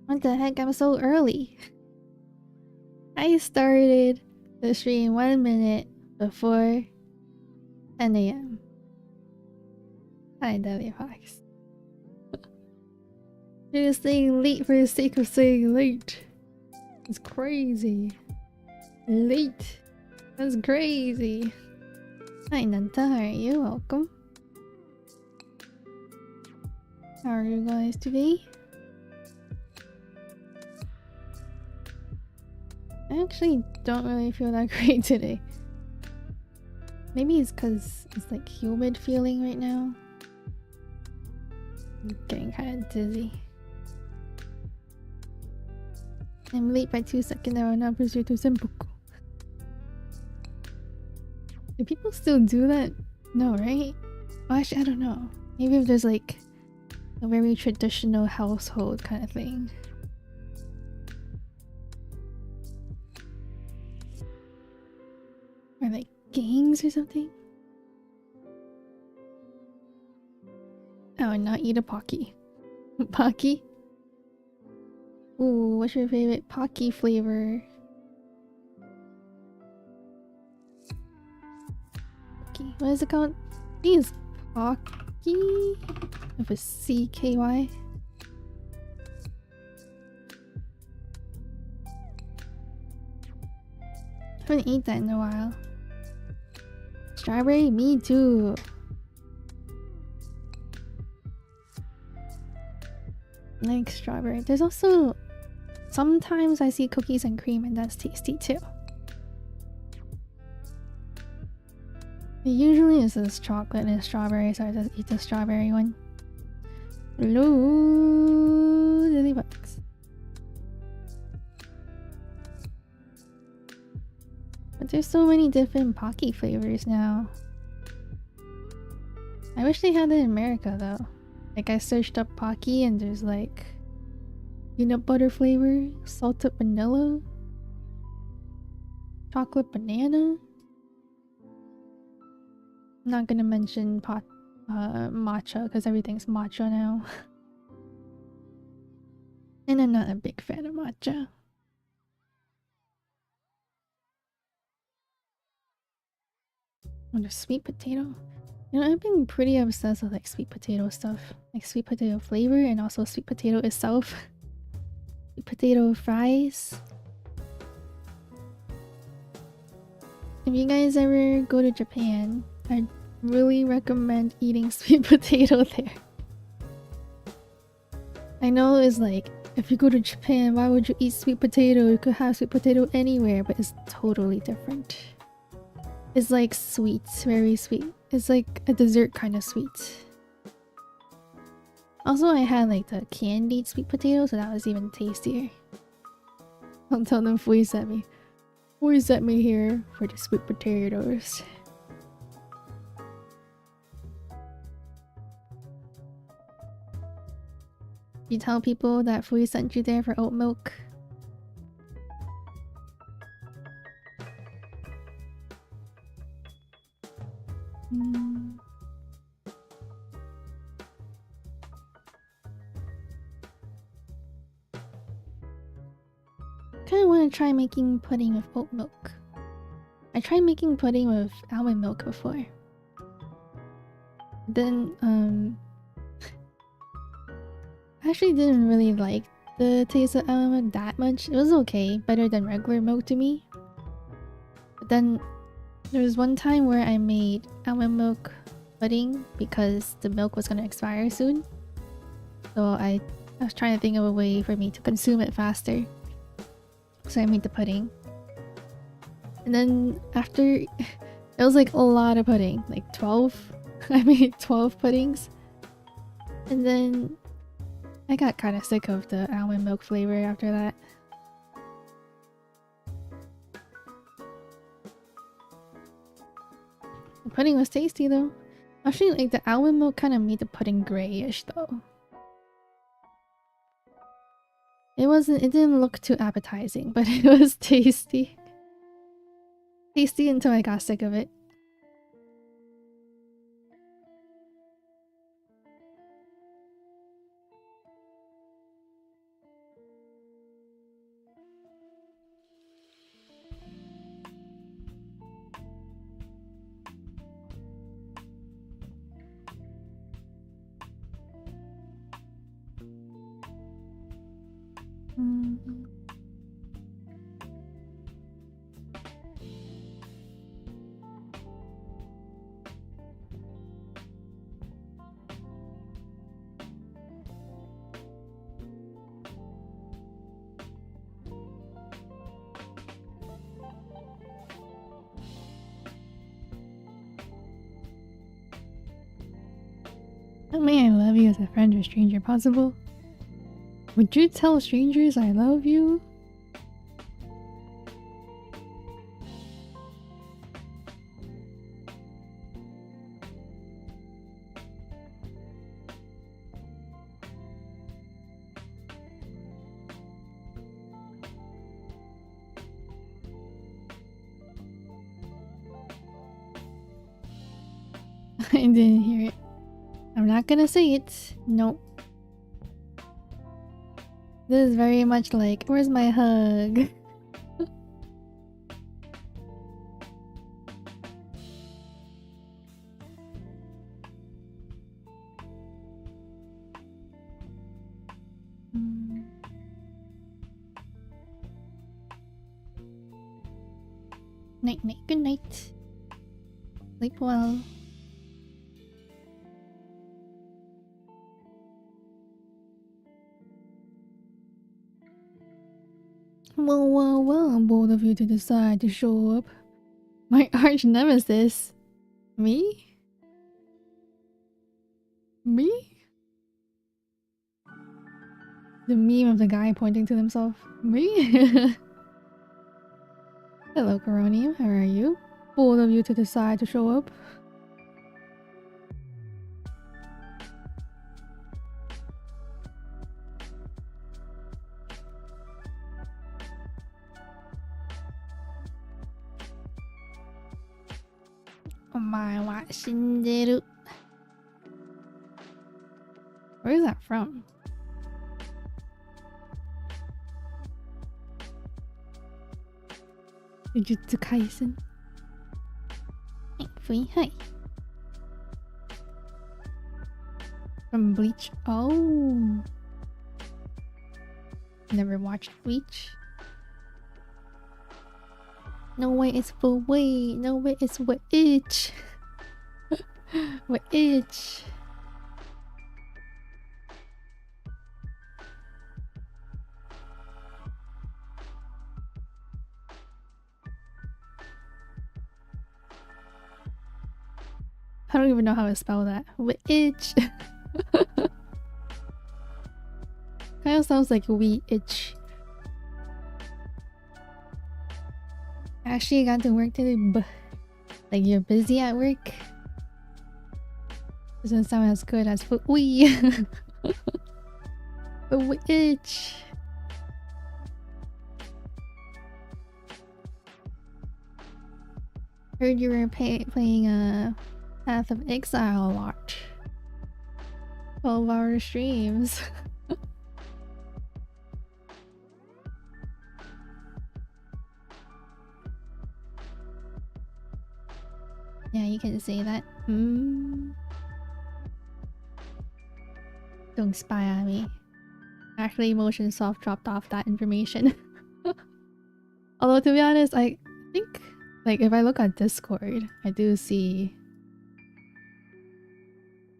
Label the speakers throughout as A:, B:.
A: What the heck? I'm so early. I started the stream 1 minute before 10 a.m. Hi, Debbie Fox. You're just saying late for the sake of saying late. It's crazy. Late. That's crazy. Hi, Nanta. How are you? Welcome. How are you guys today? I actually don't really feel that great today. Maybe it's because it's like humid feeling right now. I'm getting kind of dizzy. I'm late by 2 seconds now and I'm pursued to Senpuku. Do people still do that? No, right? Well, actually, I don't know. Maybe if there's like a very traditional household kind of thing. Or like gangs or something? I would not eat a Pocky. Pocky? Ooh, what's your favorite Pocky flavor? Pocky. What is it called? I think it's Pocky with a CKY. I haven't eaten that in a while. Strawberry? Me too. Like strawberry. There's also sometimes I see cookies and cream and that's tasty too. It usually is this chocolate and strawberry, so I just eat the strawberry one. Hello, Lilybugs. But there's so many different Pocky flavors now. I wish they had it in America though. Like I searched up Pocky and there's like peanut butter flavor, salted vanilla, chocolate banana. I'm not gonna mention matcha because everything's matcha now. And I'm not a big fan of matcha. Oh, the sweet potato. You know, I've been pretty obsessed with like sweet potato stuff. Like sweet potato flavor and also sweet potato itself. Sweet potato fries. If you guys ever go to Japan, I'd really recommend eating sweet potato there. I know it's like, if you go to Japan, why would you eat sweet potato? You could have sweet potato anywhere, but it's totally different. It's like sweet, very sweet. It's like a dessert kind of sweet. Also, I had like the candied sweet potato, so that was even tastier. I'll tell them Fui sent me. Fui sent me here for the sweet potatoes. You tell people that Fui sent you there for oat milk. Kinda want to try making pudding with oat milk. I tried making pudding with almond milk before. Then, I actually didn't really like the taste of almond milk that much. It was okay, better than regular milk to me. But then, there was one time where I made almond milk pudding because the milk was gonna expire soon. So I was trying to think of a way for me to consume it faster. So I made the pudding. And then after, it was like a lot of pudding, like 12. I made 12 puddings. And then I got kind of sick of the almond milk flavor after that. The pudding was tasty though. Actually, like the almond milk kind of made the pudding grayish though. It didn't look too appetizing, but it was tasty. Tasty until I got sick of it. May I love you as a friend or stranger possible? Would you tell strangers I love you? I didn't hear it. I'm not gonna say it. Nope. This is very much like, where's my hug? Night night, good night. Sleep well. Well, bold of you to decide to show up. My arch nemesis. Me? Me? The meme of the guy pointing to himself. Me? Hello, Coronium. How are you? Bold of you to decide to show up. Where is that from? Jujutsu Kaisen. Hi. From Bleach. Oh. Never watched Bleach. No way it's for way. No way it's for itch. What itch? I don't even know how to spell that. What itch? Kind of sounds like we itch. Actually, I got to work today, but like you're busy at work. Doesn't sound as good as but we. But we itch. Heard you were playing Path of Exile a lot. 12-hour streams. Yeah, you can say that. Don't spy on me. Actually, Motion Soft dropped off that information. Although, to be honest, I think, like, if I look at Discord, I do see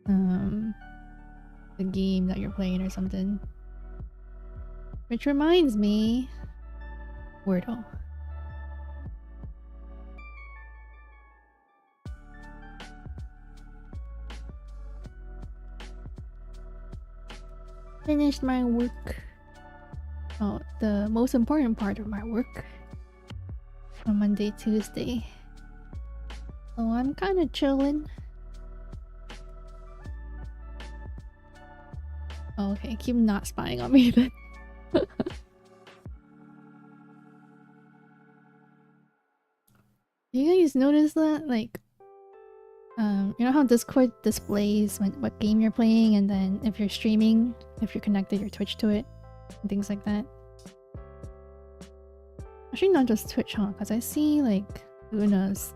A: the game that you're playing or something. Which reminds me, Wordle. Finished my work. Oh, the most important part of my work on Monday, Tuesday. So I'm kind of chilling. Oh, okay, keep not spying on me then. You guys notice that? Like, you know how Discord displays what game you're playing, and then if you're streaming, if you're connected your Twitch to it, and things like that. Actually, not just Twitch, huh? Because I see like Luna's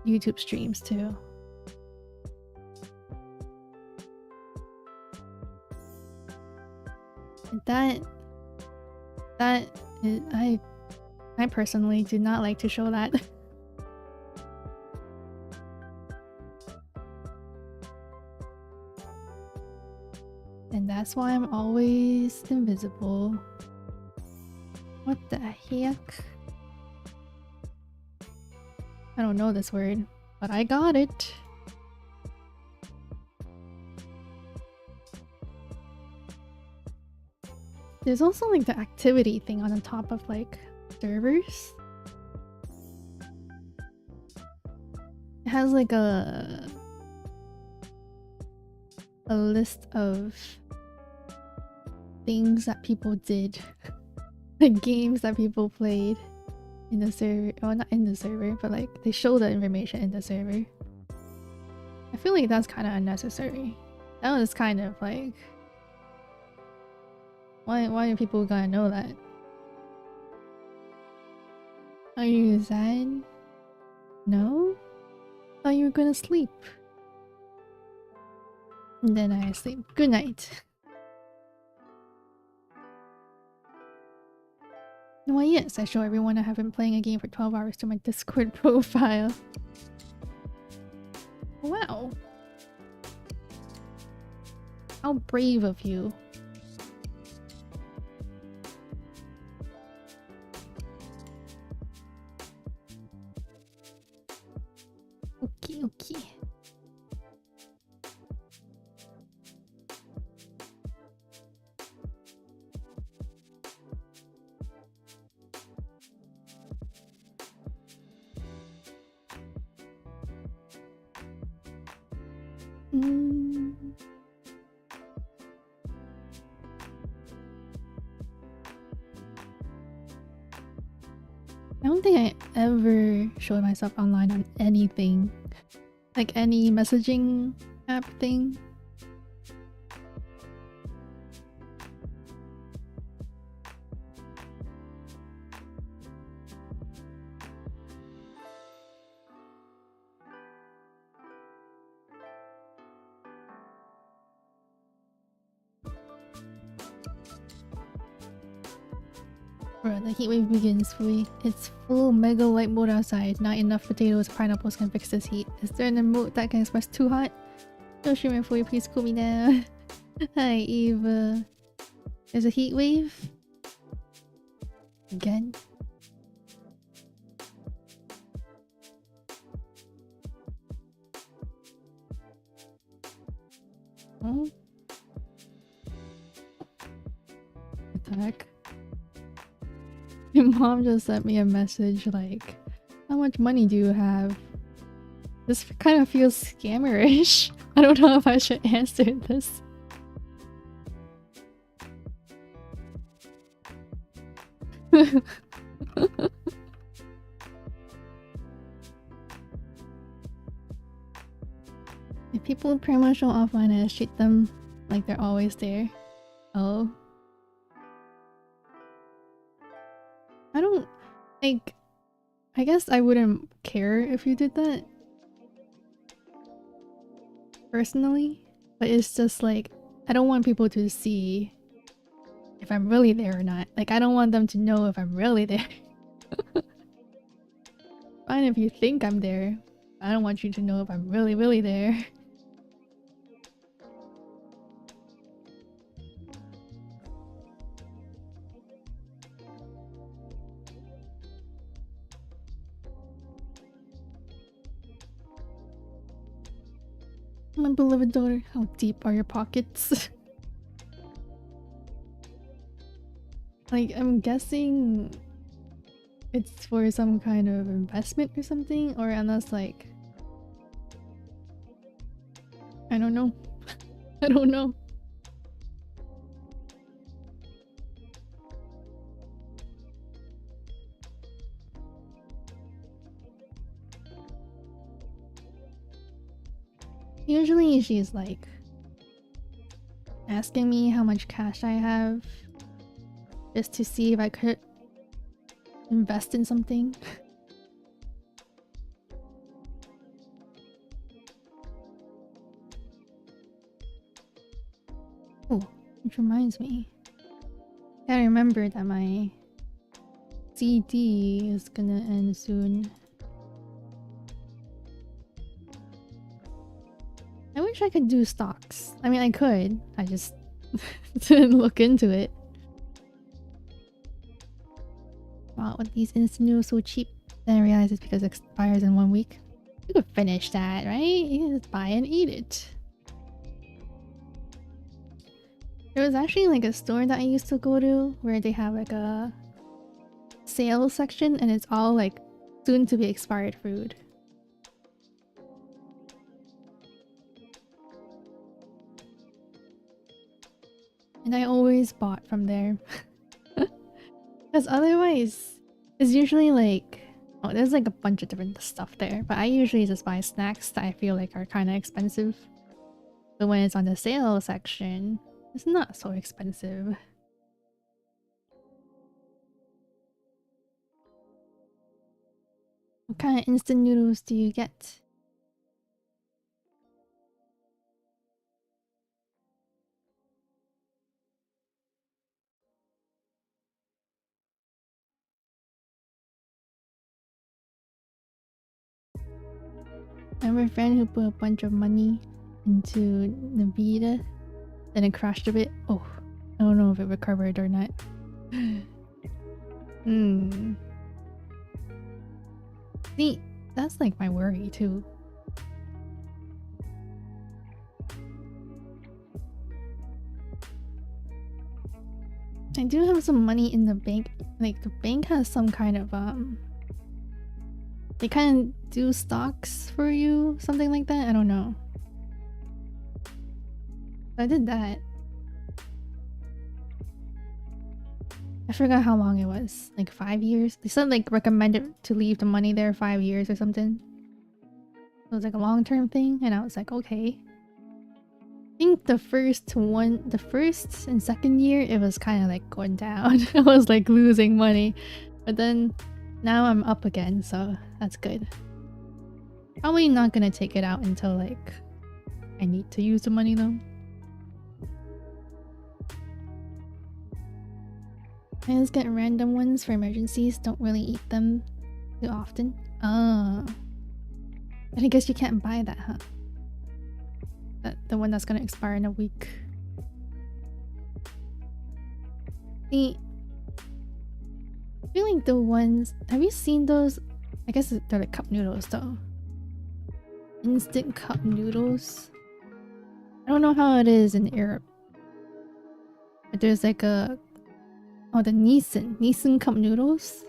A: YouTube streams too. That That is, I personally do not like to show that. And that's why I'm always invisible. What the heck? I don't know this word, but I got it. There's also like the activity thing on the top of like servers. It has like a list of things that people did. Like games that people played in the server. Well, not in the server, but like they show the information in the server. I feel like that's kind of unnecessary. That was kind of like, why do people gotta know that? Are you sad? No? Thought you were gonna sleep. And then I sleep. Good night. Why yes, I show everyone I have been playing a game for 12 hours to my Discord profile. Wow. How brave of you. Okay, okay. I don't think I ever showed myself online on anything. Like any messaging app thing. Bro, the heat wave begins fully. It's full mega light mode outside. Not enough potatoes, pineapples can fix this heat. Is there an emote that can express too hot? No streamer for you, please cool me down. Hi, Eva. There's a heat wave? Again? Oh? What the heck? Your mom just sent me a message like, how much money do you have? This kind of feels scammerish. I don't know if I should answer this. If people promotion offline, I just treat them like they're always there. Oh. I don't like, I guess I wouldn't care if you did that personally, but it's just like I don't want people to see if I'm really there or not. Like I don't want them to know if I'm really there. Fine if you think I'm there. I don't want you to know if I'm really there. My beloved daughter, how deep are your pockets? Like, I'm guessing it's for some kind of investment or something, or unless like... I don't know. I don't know. Usually she's like asking me how much cash I have just to see if I could invest in something. Oh, which reminds me. Gotta remember that my CD is gonna end soon. I wish I could do stocks. I mean, I could. I just didn't look into it. Wow, what these instant noodles so cheap? Then I realized it's because it expires in 1 week. You could finish that, right? You just buy and eat it. There was actually like a store that I used to go to where they have like a sales section and it's all like soon to be expired food. And I always bought from there. Because otherwise, it's usually like... Oh, there's like a bunch of different stuff there. But I usually just buy snacks that I feel like are kind of expensive. But when it's on the sale section, it's not so expensive. What kind of instant noodles do you get? I have a friend who put a bunch of money into Nvidia, then it crashed a bit. Oh, I don't know if it recovered or not. See, that's like my worry too. I do have some money in the bank. Like the bank has some kind of they kind of do stocks for you, something like that. I don't know. I did that. I forgot how long it was. Like 5 years. They said like recommended to leave the money there 5 years or something. It was like a long-term thing, and I was like, okay. I think the first and second year it was kind of like going down. I was like losing money, but then now I'm up again, so that's good. Probably not gonna take it out until like I need to use the money though. I just get random ones for emergencies, don't really eat them too often. Oh. But I guess you can't buy that, huh? The one that's gonna expire in a week. I feel like the ones... Have you seen those? I guess they're like cup noodles though. Instant cup noodles. I don't know how it is in Europe. But there's like a... Oh, the Nissan cup noodles.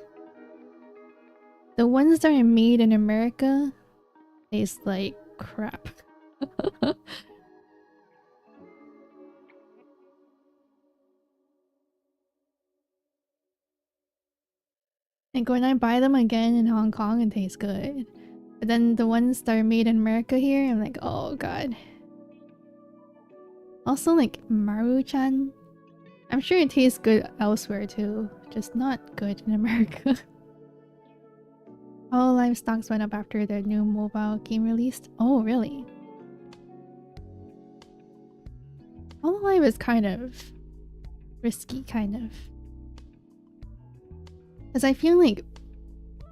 A: The ones that are made in America taste like crap. Like when I buy them again in Hong Kong, it tastes good. But then the ones that are made in America here, I'm like, oh god. Also like Maruchan. I'm sure it tastes good elsewhere too, just not good in America. All live stocks went up after their new mobile game released. Oh, really? All live is kind of risky, kind of. Because I feel like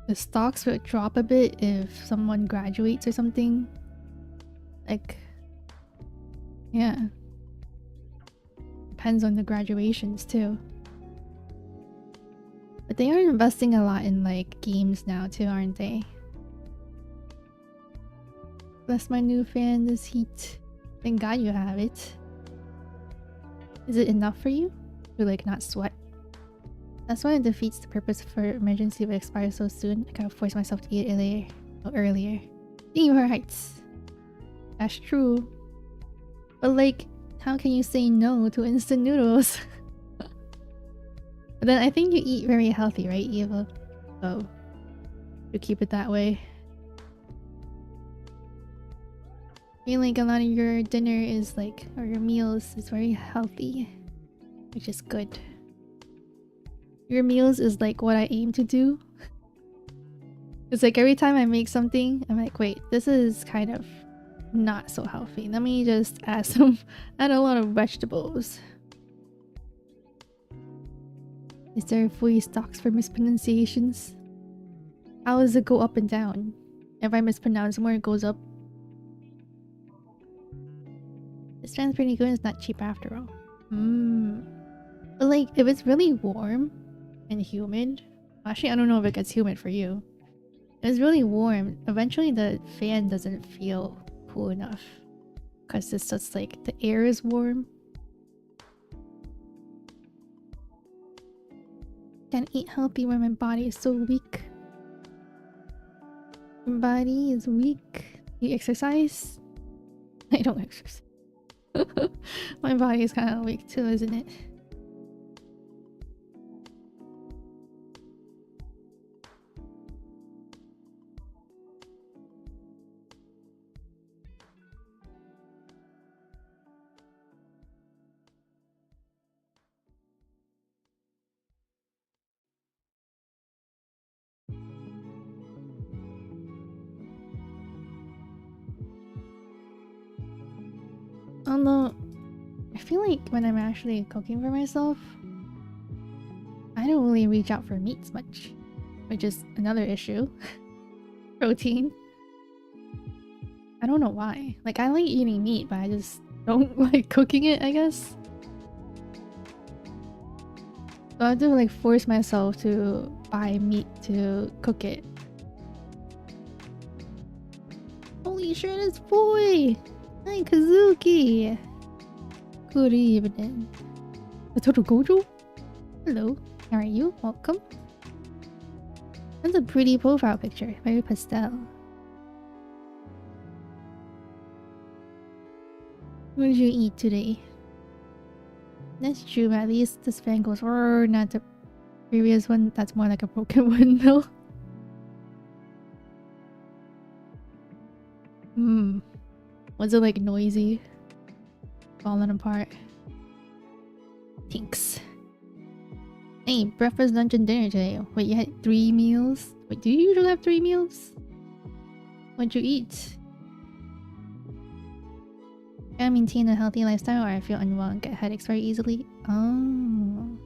A: the stocks would drop a bit if someone graduates or something. Like, yeah. Depends on the graduations too. But they are investing a lot in like games now too, aren't they? Bless my new fan, this heat. Thank God you have it. Is it enough for you? To like not sweat? That's why it defeats the purpose for emergency if it expires so soon. I gotta force myself to eat it earlier. Thank you for heights. That's true. But like, how can you say no to instant noodles? But then I think you eat very healthy, right, Eva? So you keep it that way. I feel like a lot of your dinner is like, or your meals is very healthy, which is good. Your meals is like what I aim to do. It's like every time I make something, I'm like, wait, this is kind of not so healthy. Let me just add a lot of vegetables. Is there fully stocks for mispronunciations? How does it go up and down? If I mispronounce somewhere, it goes up. This sounds pretty good. It's not cheap after all. But like, if it's really warm and humid, actually, I don't know if it gets humid for you. If it's really warm, eventually the fan doesn't feel cool enough because it's just like the air is warm. Can't eat healthy when my body is so weak. My body is weak. You exercise? I don't exercise. My body is kind of weak too, isn't it? Although, I feel like when I'm actually cooking for myself, I don't really reach out for meats much, which is another issue. Protein. I don't know why. Like, I like eating meat, but I just don't like cooking it, I guess. So I have to like force myself to buy meat to cook it. Holy shit, it's boy! Hi, Kazuki! Good evening. Little Gojo? Hello, how are you? Welcome. That's a pretty profile picture, very pastel. What did you eat today? That's true, at least this fan goes not the previous one. That's more like a broken window. Was it like noisy? Falling apart? Thanks. Hey, breakfast, lunch, and dinner today. Wait, you had 3 meals? Wait, do you usually have 3 meals? What'd you eat? Can I maintain a healthy lifestyle or I feel unwell and get headaches very easily? Oh,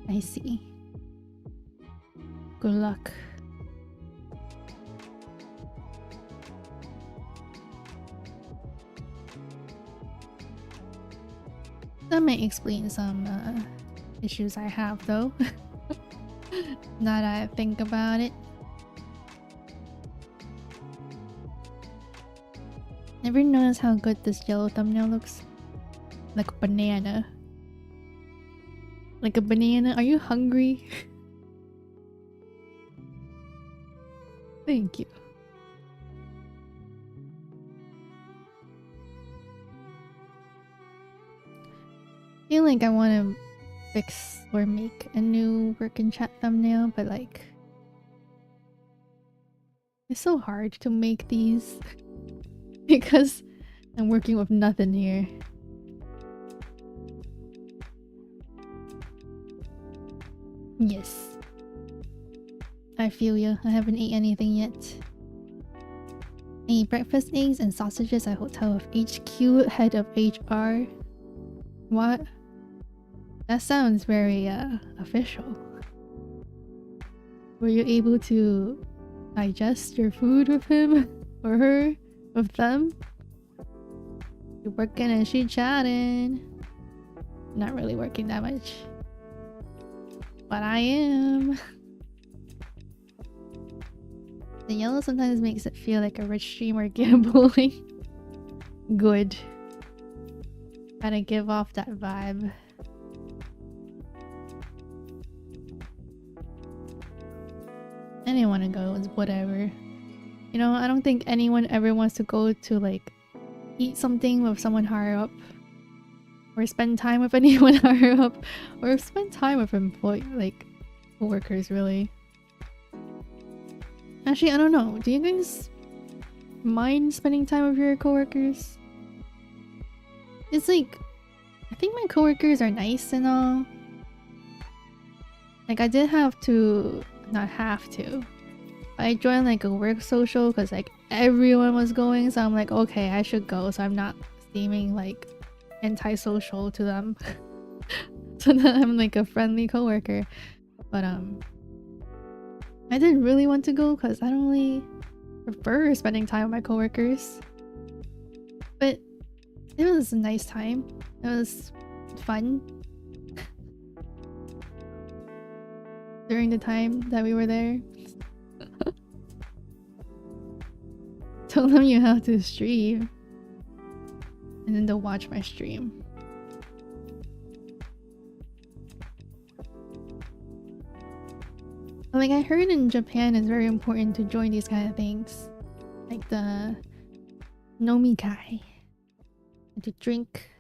A: I see. Good luck. That might explain some issues I have though. Now that I think about it. Never noticed how good this yellow thumbnail looks? Like a banana. Like a banana? Are you hungry? Thank you. I feel like I want to fix or make a new work and chat thumbnail, but like it's so hard to make these because I'm working with nothing here. Yes, I feel you. I haven't ate anything yet. I ate breakfast, eggs, and sausages at hotel with HQ head of HR. What? That sounds very official. Were you able to digest your food with him or her? With them? You're working and she chatting. Not really working that much. But I am. The yellow sometimes makes it feel like a rich streamer gambling. Good. Gotta give off that vibe. I didn't want to go, it's whatever. You know, I don't think anyone ever wants to go to like eat something with someone higher up, or spend time with anyone higher up, or spend time with like coworkers really. Actually, I don't know. Do you guys mind spending time with your coworkers? It's like, I think my coworkers are nice and all. Like I did have to, not have to, I joined like a work social because like everyone was going, so I'm like, okay, I should go so I'm not seeming like antisocial to them. so that I'm like a friendly coworker. But I didn't really want to go because I don't really prefer spending time with my coworkers. But it was a nice time. It was fun during the time that we were there. Told them you have to stream, and then they'll watch my stream. Like, I heard in Japan it's very important to join these kind of things, like the nomikai, and to drink.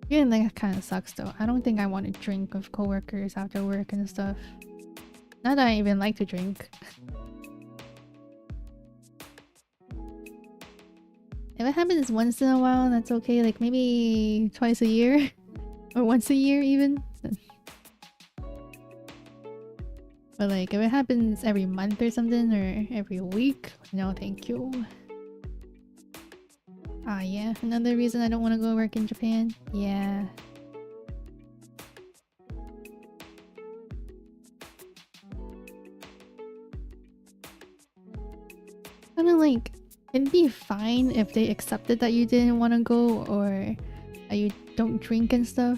A: Yeah, that kind of sucks though. I don't think I want to drink with coworkers after work and stuff. Not that I even like to drink. If it happens once in a while, that's okay. Like maybe twice a year. Or once a year even. But like if it happens every month or something, or every week, no thank you. Ah yeah, another reason I don't want to go work in Japan. Yeah. Kind of like, it'd be fine if they accepted that you didn't want to go, or that you don't drink and stuff.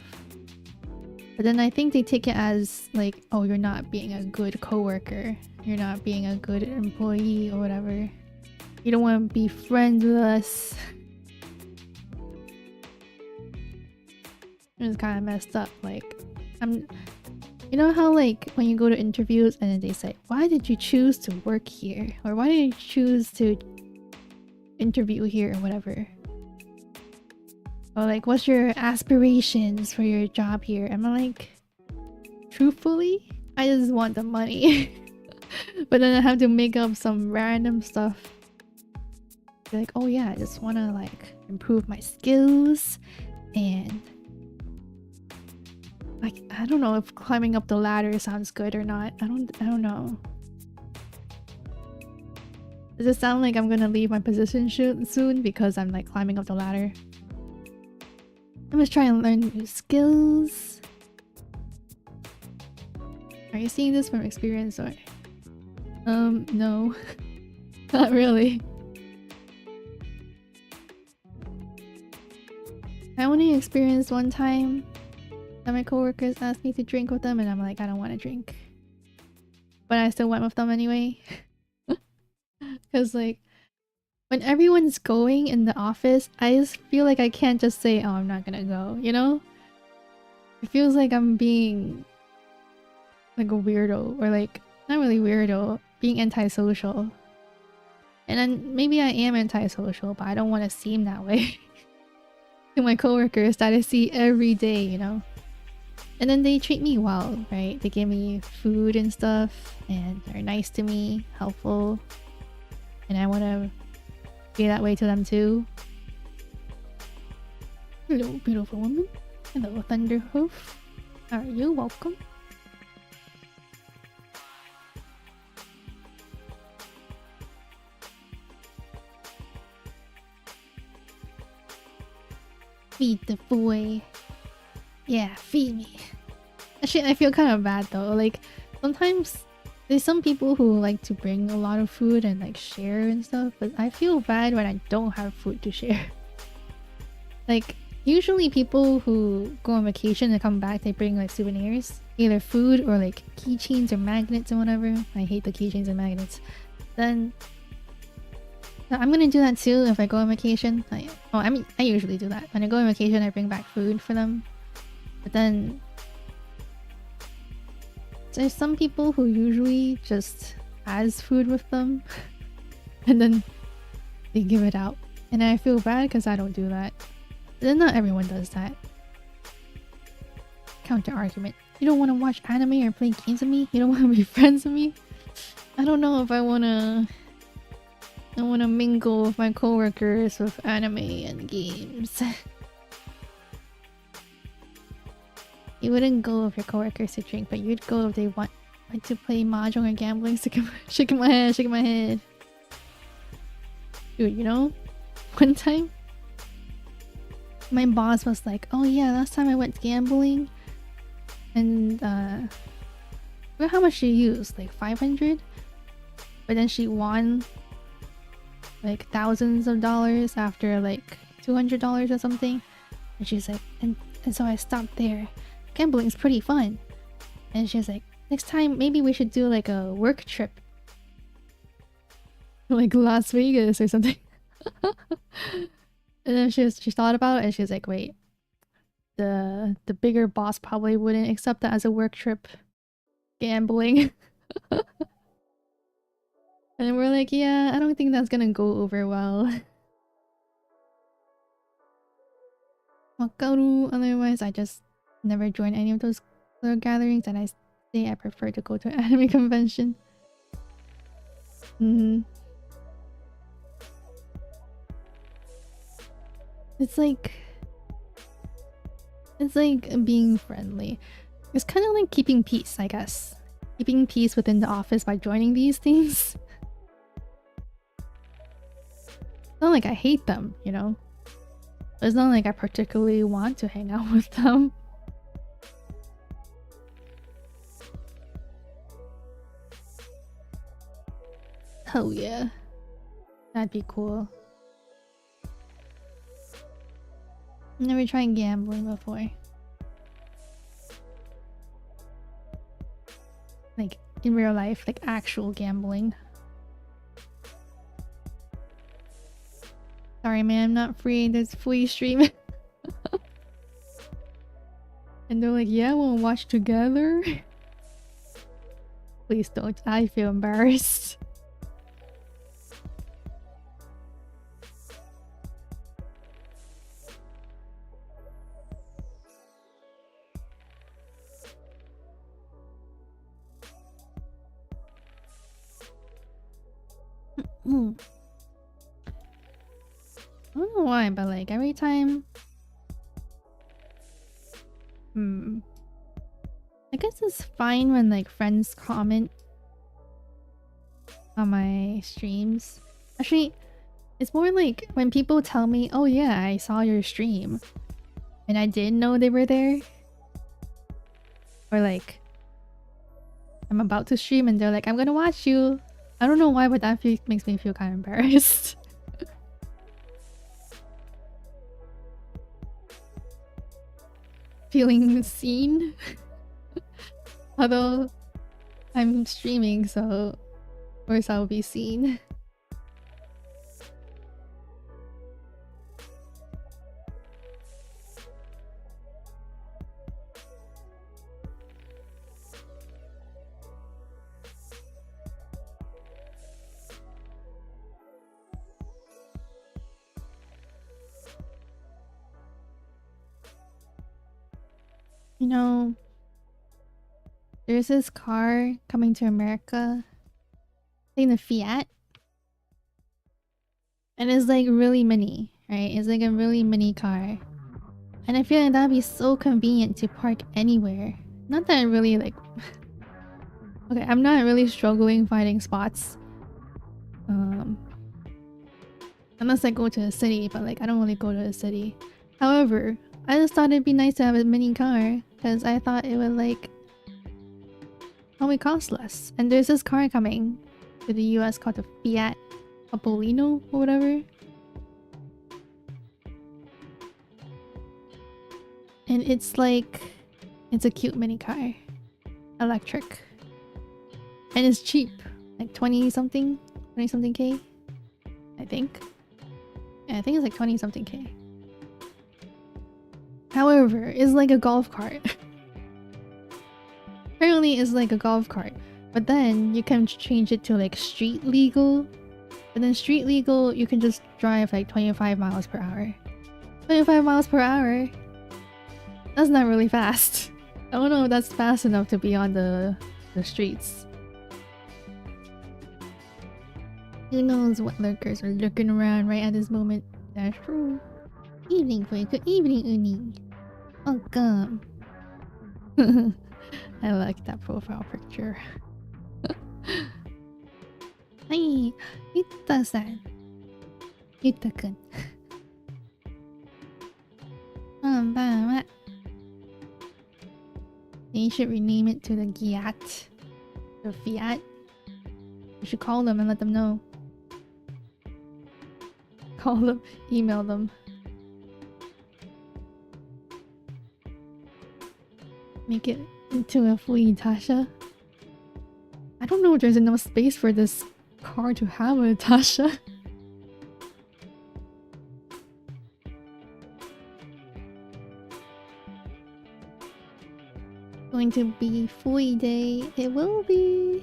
A: But then I think they take it as like, oh, you're not being a good coworker, you're not being a good employee or whatever. You don't want to be friends with us. It's kind of messed up. Like, you know how like when you go to interviews and then they say, why did you choose to work here? Or why did you choose to interview here or whatever? Or like, what's your aspirations for your job here? I'm like, truthfully, I just want the money. But then I have to make up some random stuff. Be like, oh yeah, I just want to like improve my skills, and like, I don't know if climbing up the ladder sounds good or not. I don't know. Does it sound like I'm gonna leave my position soon because I'm like climbing up the ladder? I'm just trying to learn new skills. Are you seeing this from experience or? No. Not really. I only experienced one time that my coworkers asked me to drink with them, and I'm like, I don't want to drink. But I still went with them anyway. Because like, when everyone's going in the office, I just feel like I can't just say, oh, I'm not gonna go, you know? It feels like I'm being like a weirdo, or like, not really weirdo, being antisocial. And then maybe I am antisocial, but I don't want to seem that way to my coworkers that I see every day, you know? And then they treat me well, right? They give me food and stuff, and they're nice to me, helpful. And I want to be that way to them too. Hello, beautiful woman. Hello, Thunderhoof. Are you welcome? Feed the boy. Yeah, feed me. Actually, I feel kind of bad though. Like, sometimes there's some people who like to bring a lot of food and like share and stuff, but I feel bad when I don't have food to share. Like, usually people who go on vacation and come back, they bring like souvenirs, either food or like keychains or magnets and whatever. I hate the keychains and magnets. Then I'm gonna do that too if I go on vacation. I mean, I usually do that. When I go on vacation, I bring back food for them. But then there's some people who usually just has food with them and then they give it out. And I feel bad because I don't do that. But then not everyone does that. Counter argument. You don't want to watch anime or play games with me? You don't want to be friends with me? I don't know if I want to mingle with my coworkers with anime and games. You wouldn't go with your coworkers to drink, but you'd go if they want to play mahjong or gambling. Shaking my head. Dude, you know, one time my boss was like, oh yeah, last time I went gambling and well, how much she used? Like 500? But then she won like thousands of dollars after like $200 or something. And she's like, and so I stopped there. Gambling's pretty fun. And she's like, next time maybe we should do like a work trip. Like Las Vegas or something. And then she thought about it and she's like, wait, the bigger boss probably wouldn't accept that as a work trip. Gambling. And we're like, yeah, I don't think that's gonna go over well. Wakaru. Otherwise, I just never join any of those little gatherings, and I say I prefer to go to an anime convention. It's like being friendly. It's kind of like keeping peace, I guess. Keeping peace within the office by joining these things. It's not like I hate them, you know? It's not like I particularly want to hang out with them. Oh yeah. That'd be cool. Never tried gambling before. Like in real life, like actual gambling. Sorry man, I'm not free. There's free stream. And they're like, yeah, we'll watch together. Please don't. I feel embarrassed. I don't know why, but like every time I guess it's fine when like friends comment on my streams. Actually, it's more like when people tell me, oh yeah, I saw your stream and I didn't know they were there. Or like I'm about to stream and they're like, I'm gonna watch you. I don't know why, but that makes me feel kind of embarrassed. Feeling seen. Although I'm streaming, so of course I'll be seen. You know, there's this car coming to America. I think the Fiat. And it's like really mini, right? It's like a really mini car. And I feel like that'd be so convenient to park anywhere. Not that I really like... Okay, I'm not really struggling finding spots. Unless I go to a city, but like I don't really go to a city. However, I just thought it'd be nice to have a mini car because I thought it would like probably cost less. And there's this car coming to the US called the Fiat Topolino or whatever. And it's like, it's a cute mini car. Electric. And it's cheap. Like 20 something K. I think. Yeah, I think it's like 20 something K. However, it's like a golf cart. Apparently it's like a golf cart. But then you can change it to like street legal. But then street legal, you can just drive like 25 miles per hour. 25 miles per hour? That's not really fast. I don't know if that's fast enough to be on the streets. Who knows what lurkers are lurking around right at this moment. That's true. Evening for you. Good evening, Uni. Welcome. I like that profile picture. Hi, Yuta-san. Yuta-kun. こんばんは. They should rename it to the Giat. The Fiat. You should call them and let them know. Call them, email them. Make it into a Fui Tasha. I don't know if there's enough space for this car to have a Tasha. Going to be Fui Day. It will be.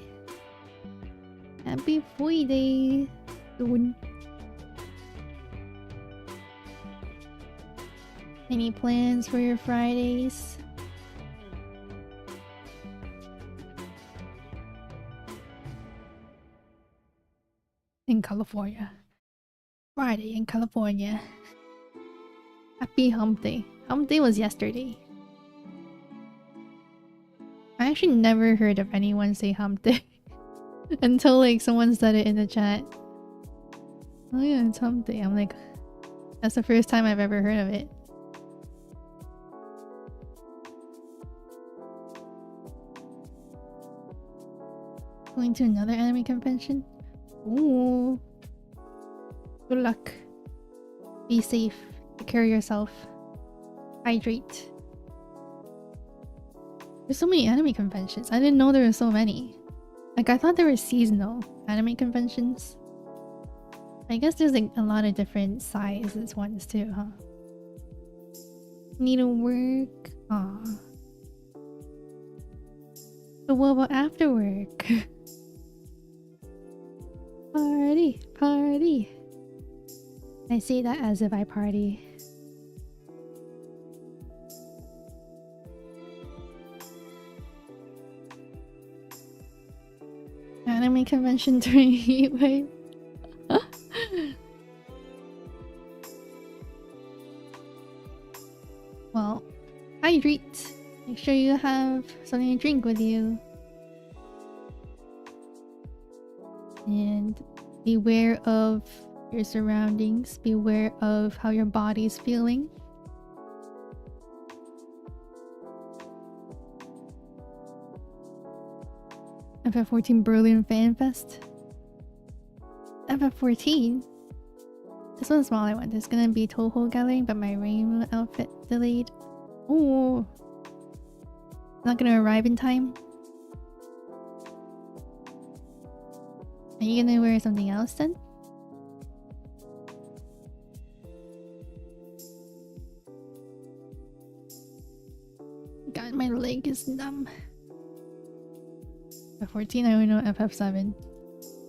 A: Happy Fui Day soon. Any plans for your Fridays? In California. Friday in California. Happy Hump Day. Hump Day was yesterday. I actually never heard of anyone say Hump Day until like someone said it in the chat. Oh yeah, it's Hump Day. I'm like, that's the first time I've ever heard of it. Going to another anime convention? Ooh. Good luck. Be safe. Take care of yourself. Hydrate. There's so many anime conventions. I didn't know there were so many. Like, I thought there were seasonal anime conventions. I guess there's like a lot of different sizes ones too, huh? Need to work? Aw. But what about after work? Party, party. I say that as if I party. Anime convention during heat wave. Well, hydrate. Make sure you have something to drink with you. And beware of your surroundings. Beware of how your body's feeling. FF14 Berlin Fan Fest. FF14? This one's smaller one. There's gonna be Toho Gathering, but my rainbow outfit delayed. Oh, not gonna arrive in time. Are you gonna wear something else then? God, my leg is numb. FF14, I only know FF7.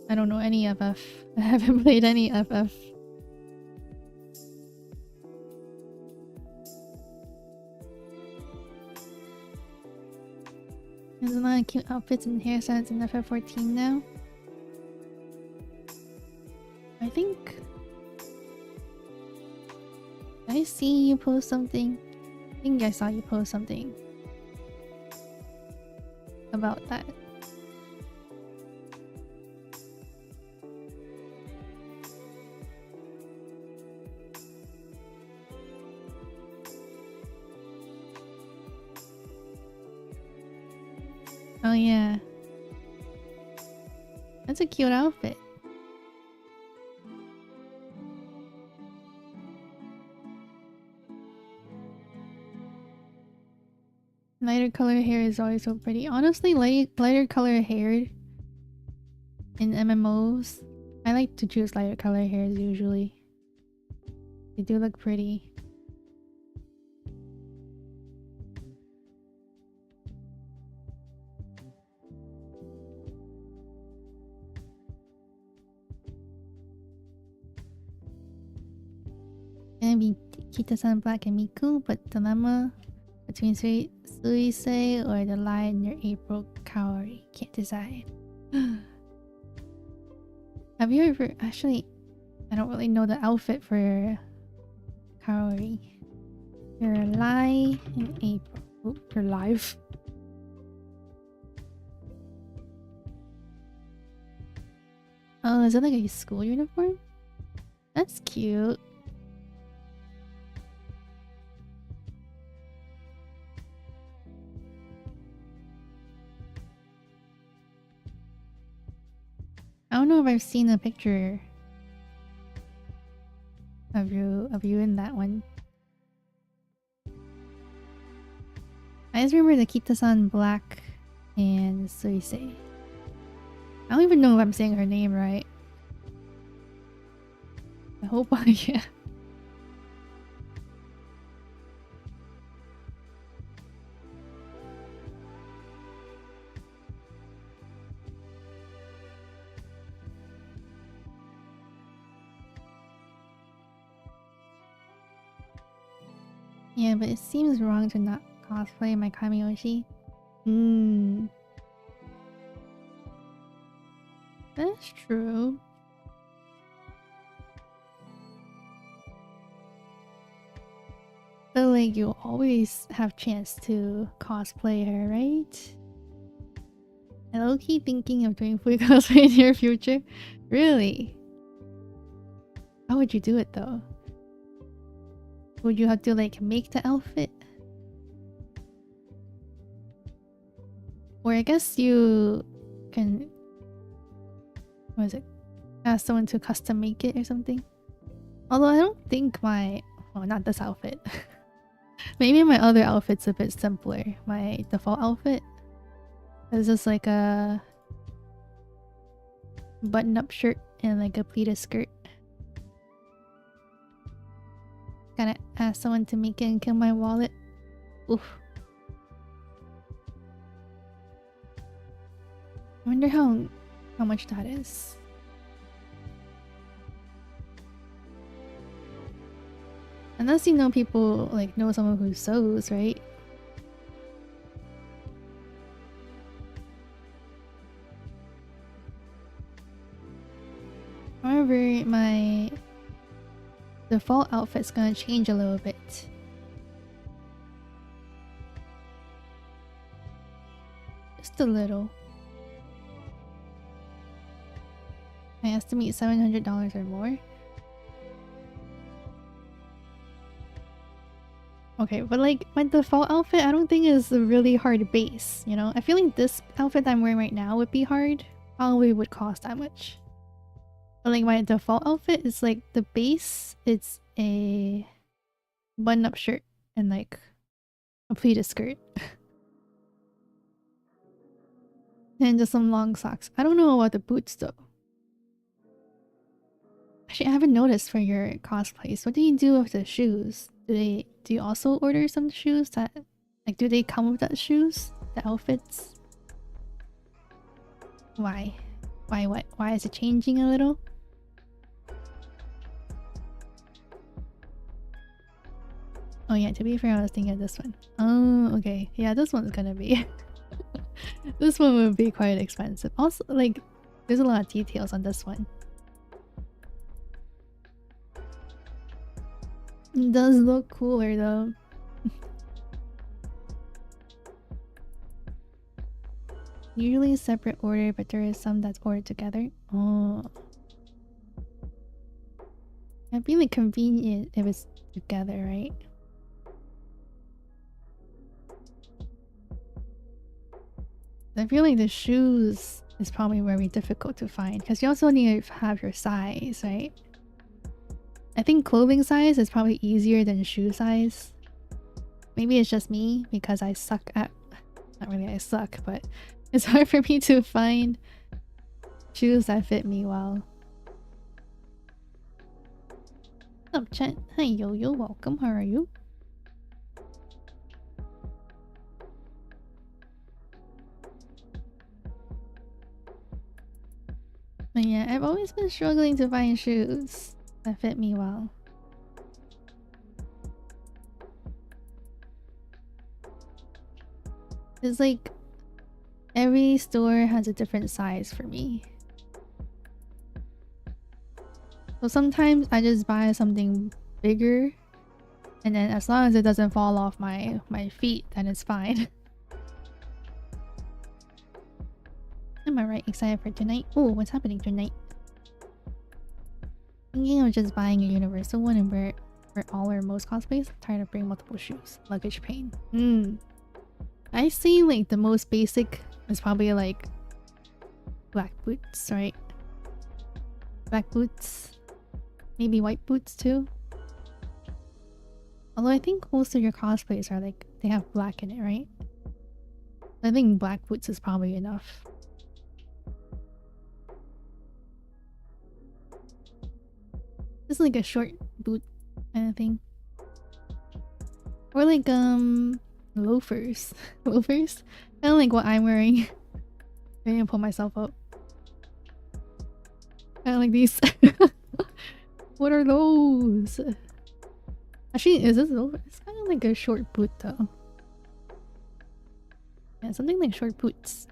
A: I don't know any FF. I haven't played any FF. There's a lot of cute outfits and hairstyles in FF14 now. I think... Did I see you post something? I think I saw you post something about that. Oh yeah. That's a cute outfit. Lighter color hair is always so pretty. Honestly, lighter color hair in MMOs, I like to choose lighter color hairs usually. They do look pretty. Gonna be Kita-san Black and Miku, but dilemma between Suisei or the line near April Kaori. Can't decide. Have you ever... Actually, I don't really know the outfit for Kaori. You're live in April. Oh, you're live. Oh, is that like a school uniform? That's cute. know if I've seen a picture of you in that one. I just remember the Kita-san Black and Suisei. I don't even know if I'm saying her name right. I hope yeah. Yeah, but it seems wrong to not cosplay my Kamiyoshi. That's true. But like, you always have chance to cosplay her, right? I low-key thinking of doing full cosplay in your future. Really? How would you do it though? Would you have to like make the outfit? Or I guess you can... what is it? Ask someone to custom make it or something? Although I don't think my... well, not this outfit. Maybe my other outfit's a bit simpler. My default outfit is just like a button-up shirt and like a pleated skirt. Gotta ask someone to make it and kill my wallet. Oof. I wonder how much that is. Unless you know people, like know someone who sews, right? However, my default outfit's gonna change a little bit. Just a little. I estimate $700 or more. Okay, but like my default outfit, I don't think is a really hard base, you know? I feel like this outfit that I'm wearing right now would be hard. Probably would cost that much. But like my default outfit is like the base, it's a button-up shirt and like a pleated skirt. And just some long socks. I don't know about the boots though. Actually, I haven't noticed for your cosplays. What do you do with the shoes? Do you also order some shoes that like do they come with the shoes? The outfits? Why? What? Why is it changing a little? Oh yeah, to be fair, I was thinking of this one. Oh, okay. Yeah, this one's gonna be... this one would be quite expensive. Also, like, there's a lot of details on this one. It does look cooler though. Usually a separate order, but there is some that's ordered together. Oh. It'd be like convenient if it's together, right? I feel like the shoes is probably very difficult to find because you also need to have your size, right? I think clothing size is probably easier than shoe size. Maybe it's just me because I suck at... not really I suck, but it's hard for me to find shoes that fit me well. What's up, chat? Hi, Yo-Yo. Welcome. How are you? But yeah, I've always been struggling to find shoes that fit me well. It's like every store has a different size for me. So sometimes I just buy something bigger and then as long as it doesn't fall off my feet, then it's fine. Am I right? Excited for tonight? Oh, what's happening tonight? Thinking of just buying a universal one and wear all or most cosplays. I'm tired of bringing multiple shoes. Luggage pain. I see like the most basic is probably like black boots, right? Black boots. Maybe white boots too. Although I think most of your cosplays are like, they have black in it, right? I think black boots is probably enough. Just like a short boot kind of thing. Or like loafers. Loafers? Kind of like what I'm wearing. I'm gonna pull myself up. Kind of like these. What are those? Actually, is this loafer? It's kind of like a short boot though. Yeah, something like short boots.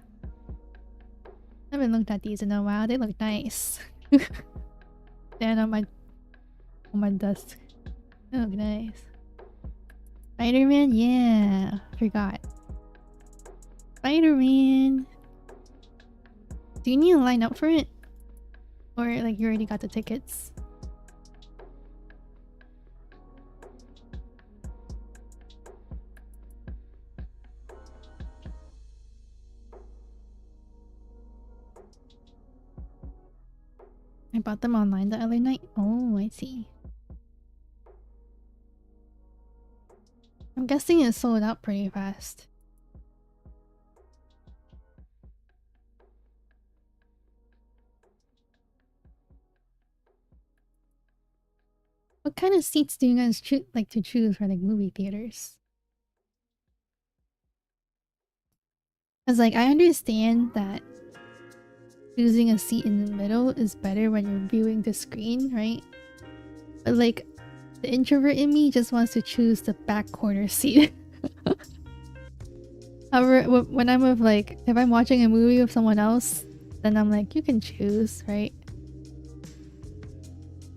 A: I haven't looked at these in a while. They look nice. Stand on my desk. They look nice. Spider-Man? Yeah. Forgot. Spider-Man. Do you need to line up for it? Or like you already got the tickets? I bought them online the other night. Oh, I see. I'm guessing it sold out pretty fast. What kind of seats do you guys like to choose for like movie theaters? Because like I understand that choosing a seat in the middle is better when you're viewing the screen, right? But like the introvert in me just wants to choose the back corner seat. However, when I'm with like, if I'm watching a movie with someone else, then I'm like, you can choose, right?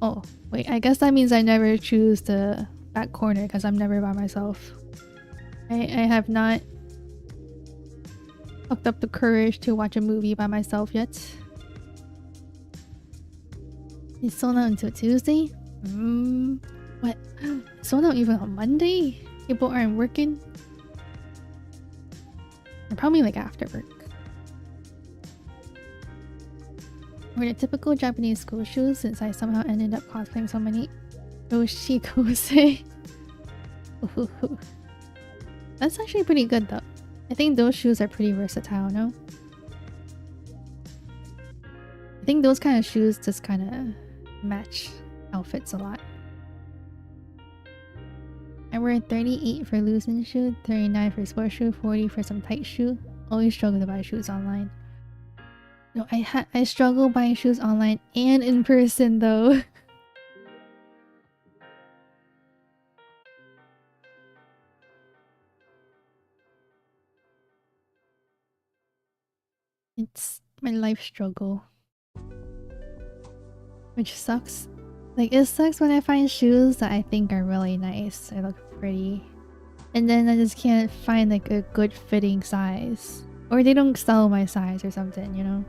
A: Oh, wait, I guess that means I never choose the back corner because I'm never by myself. I have not plucked up the courage to watch a movie by myself yet. It's sold out until Tuesday? What? It's sold out even on Monday? People aren't working? Or probably like after work. Were the typical Japanese school shoes since I somehow ended up cosplaying so many Yoshikose. That's actually pretty good though. I think those shoes are pretty versatile, no? I think those kind of shoes just kind of match outfits a lot. I wear 38 for loosened shoe, 39 for sport shoe, 40 for some tight shoe. Always struggle to buy shoes online. No, I struggle buying shoes online and in person though. It's my life struggle. Which sucks. Like, it sucks when I find shoes that I think are really nice. They look pretty. And then I just can't find like a good fitting size. Or they don't sell my size or something, you know?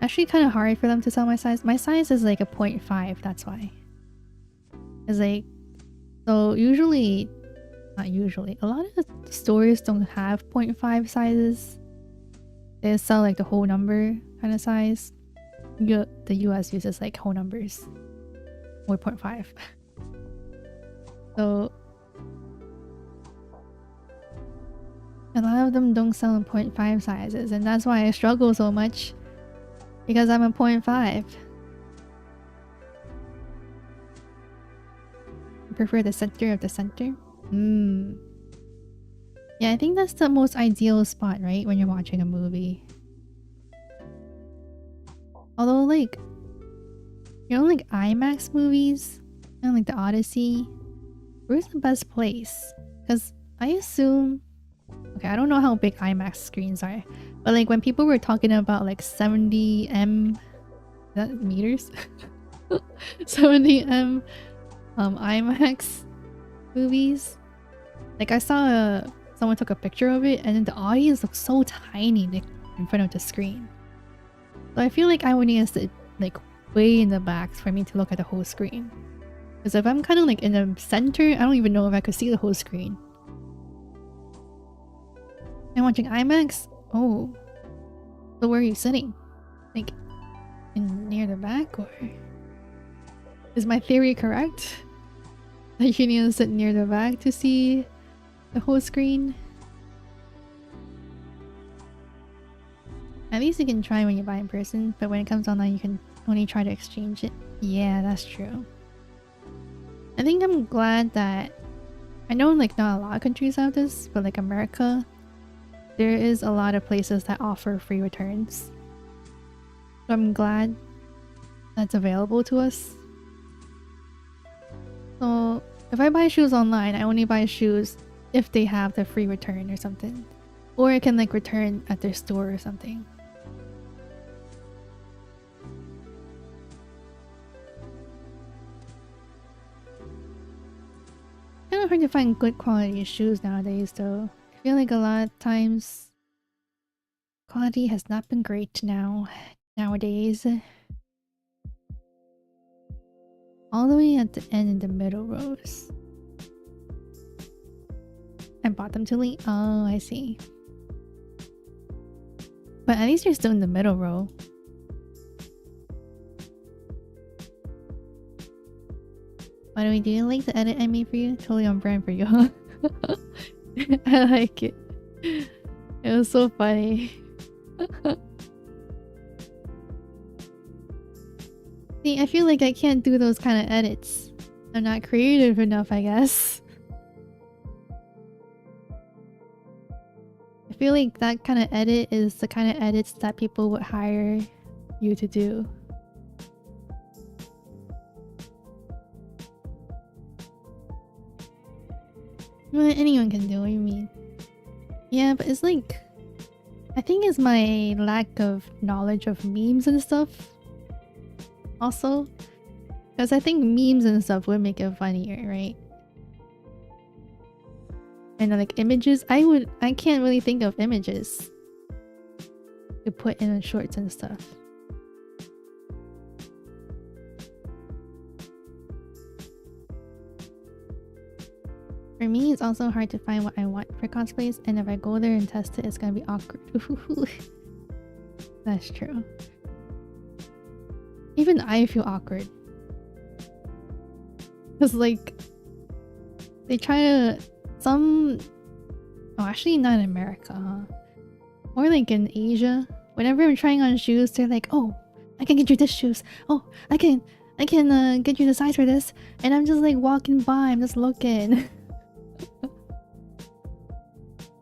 A: Actually kind of hard for them to sell my size. My size is like a 0.5, that's why. It's like... So usually... Not usually. A lot of stores don't have 0.5 sizes. They sell like the whole number kind of size. The US uses like whole numbers. Or 0.5. So... a lot of them don't sell in 0.5 sizes, and that's why I struggle so much. Because I'm a 0.5. I prefer the center of the center. Yeah, I think that's the most ideal spot, right? When you're watching a movie. Although, like... You know, like IMAX movies? And like the Odyssey? Where's the best place? Because I assume... Okay, I don't know how big IMAX screens are, but like when people were talking about like 70M, is that meters? 70M IMAX movies, like I saw someone took a picture of it and then the audience looked so tiny like, in front of the screen. So I feel like I would need to sit like way in the back for me to look at the whole screen. Because if I'm kind of like in the center, I don't even know if I could see the whole screen. I'm watching IMAX? Oh. So where are you sitting? Like, near the back, or is my theory correct? That you need to sit near the back to see the whole screen? At least you can try when you buy in person, but when it comes online you can only try to exchange it. Yeah, that's true. I think I'm glad that I know like not a lot of countries have this, but like America, there is a lot of places that offer free returns. So I'm glad that's available to us. So if I buy shoes online, I only buy shoes if they have the free return or something. Or I can like return at their store or something. Kind of hard to find good quality shoes nowadays though. I feel like a lot of times quality has not been great nowadays. All the way at the end in the middle rows. I bought them too late. Oh, I see. But at least you're still in the middle row. By the way, do you like the edit I made for you? Totally on brand for you, huh? I like it. It was so funny. See, I feel like I can't do those kind of edits. I'm not creative enough, I guess. I feel like that kind of edit is the kind of edits that people would hire you to do. Well, anyone can do what you mean. Yeah, but it's like, I think it's my lack of knowledge of memes and stuff. Also, because I think memes and stuff would make it funnier, right? And like images, I can't really think of images to put in shorts and stuff. For me, it's also hard to find what I want for cosplays, and if I go there and test it, it's gonna be awkward. That's true. Even I feel awkward. Cause like, they try to... Oh, actually not in America, huh? Or like in Asia. Whenever I'm trying on shoes, they're like, oh, I can get you this shoes. Oh, I can get you the size for this. And I'm just like walking by, I'm just looking.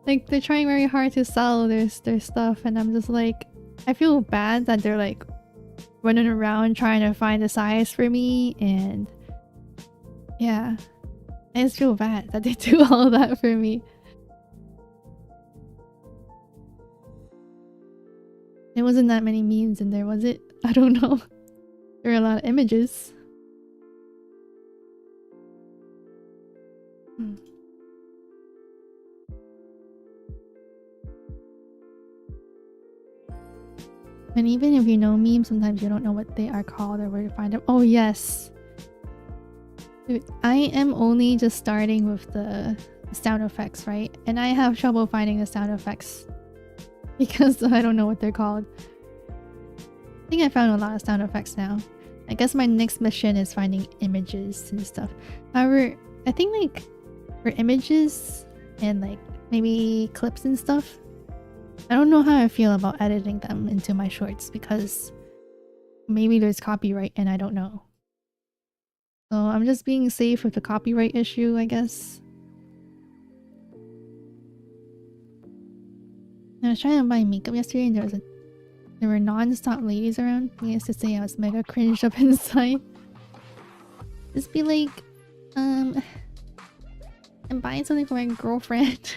A: Like they're trying very hard to sell their stuff, and I'm just like, I feel bad that they're like running around trying to find a size for me, and yeah, I just feel bad that they do all that for me. There wasn't that many memes in there, was it? I don't know. There were a lot of images. And even if you know memes, sometimes you don't know what they are called or where to find them. Oh yes! Dude, I am only just starting with the sound effects, right? And I have trouble finding the sound effects because I don't know what they're called. I think I found a lot of sound effects now. I guess my next mission is finding images and stuff. However, I think like for images and like maybe clips and stuff, I don't know how I feel about editing them into my shorts because maybe there's copyright and I don't know. So I'm just being safe with the copyright issue, I guess. I was trying to buy makeup yesterday and there were non-stop ladies around. Needless to say, I was mega cringed up inside. Just be like, I'm buying something for my girlfriend.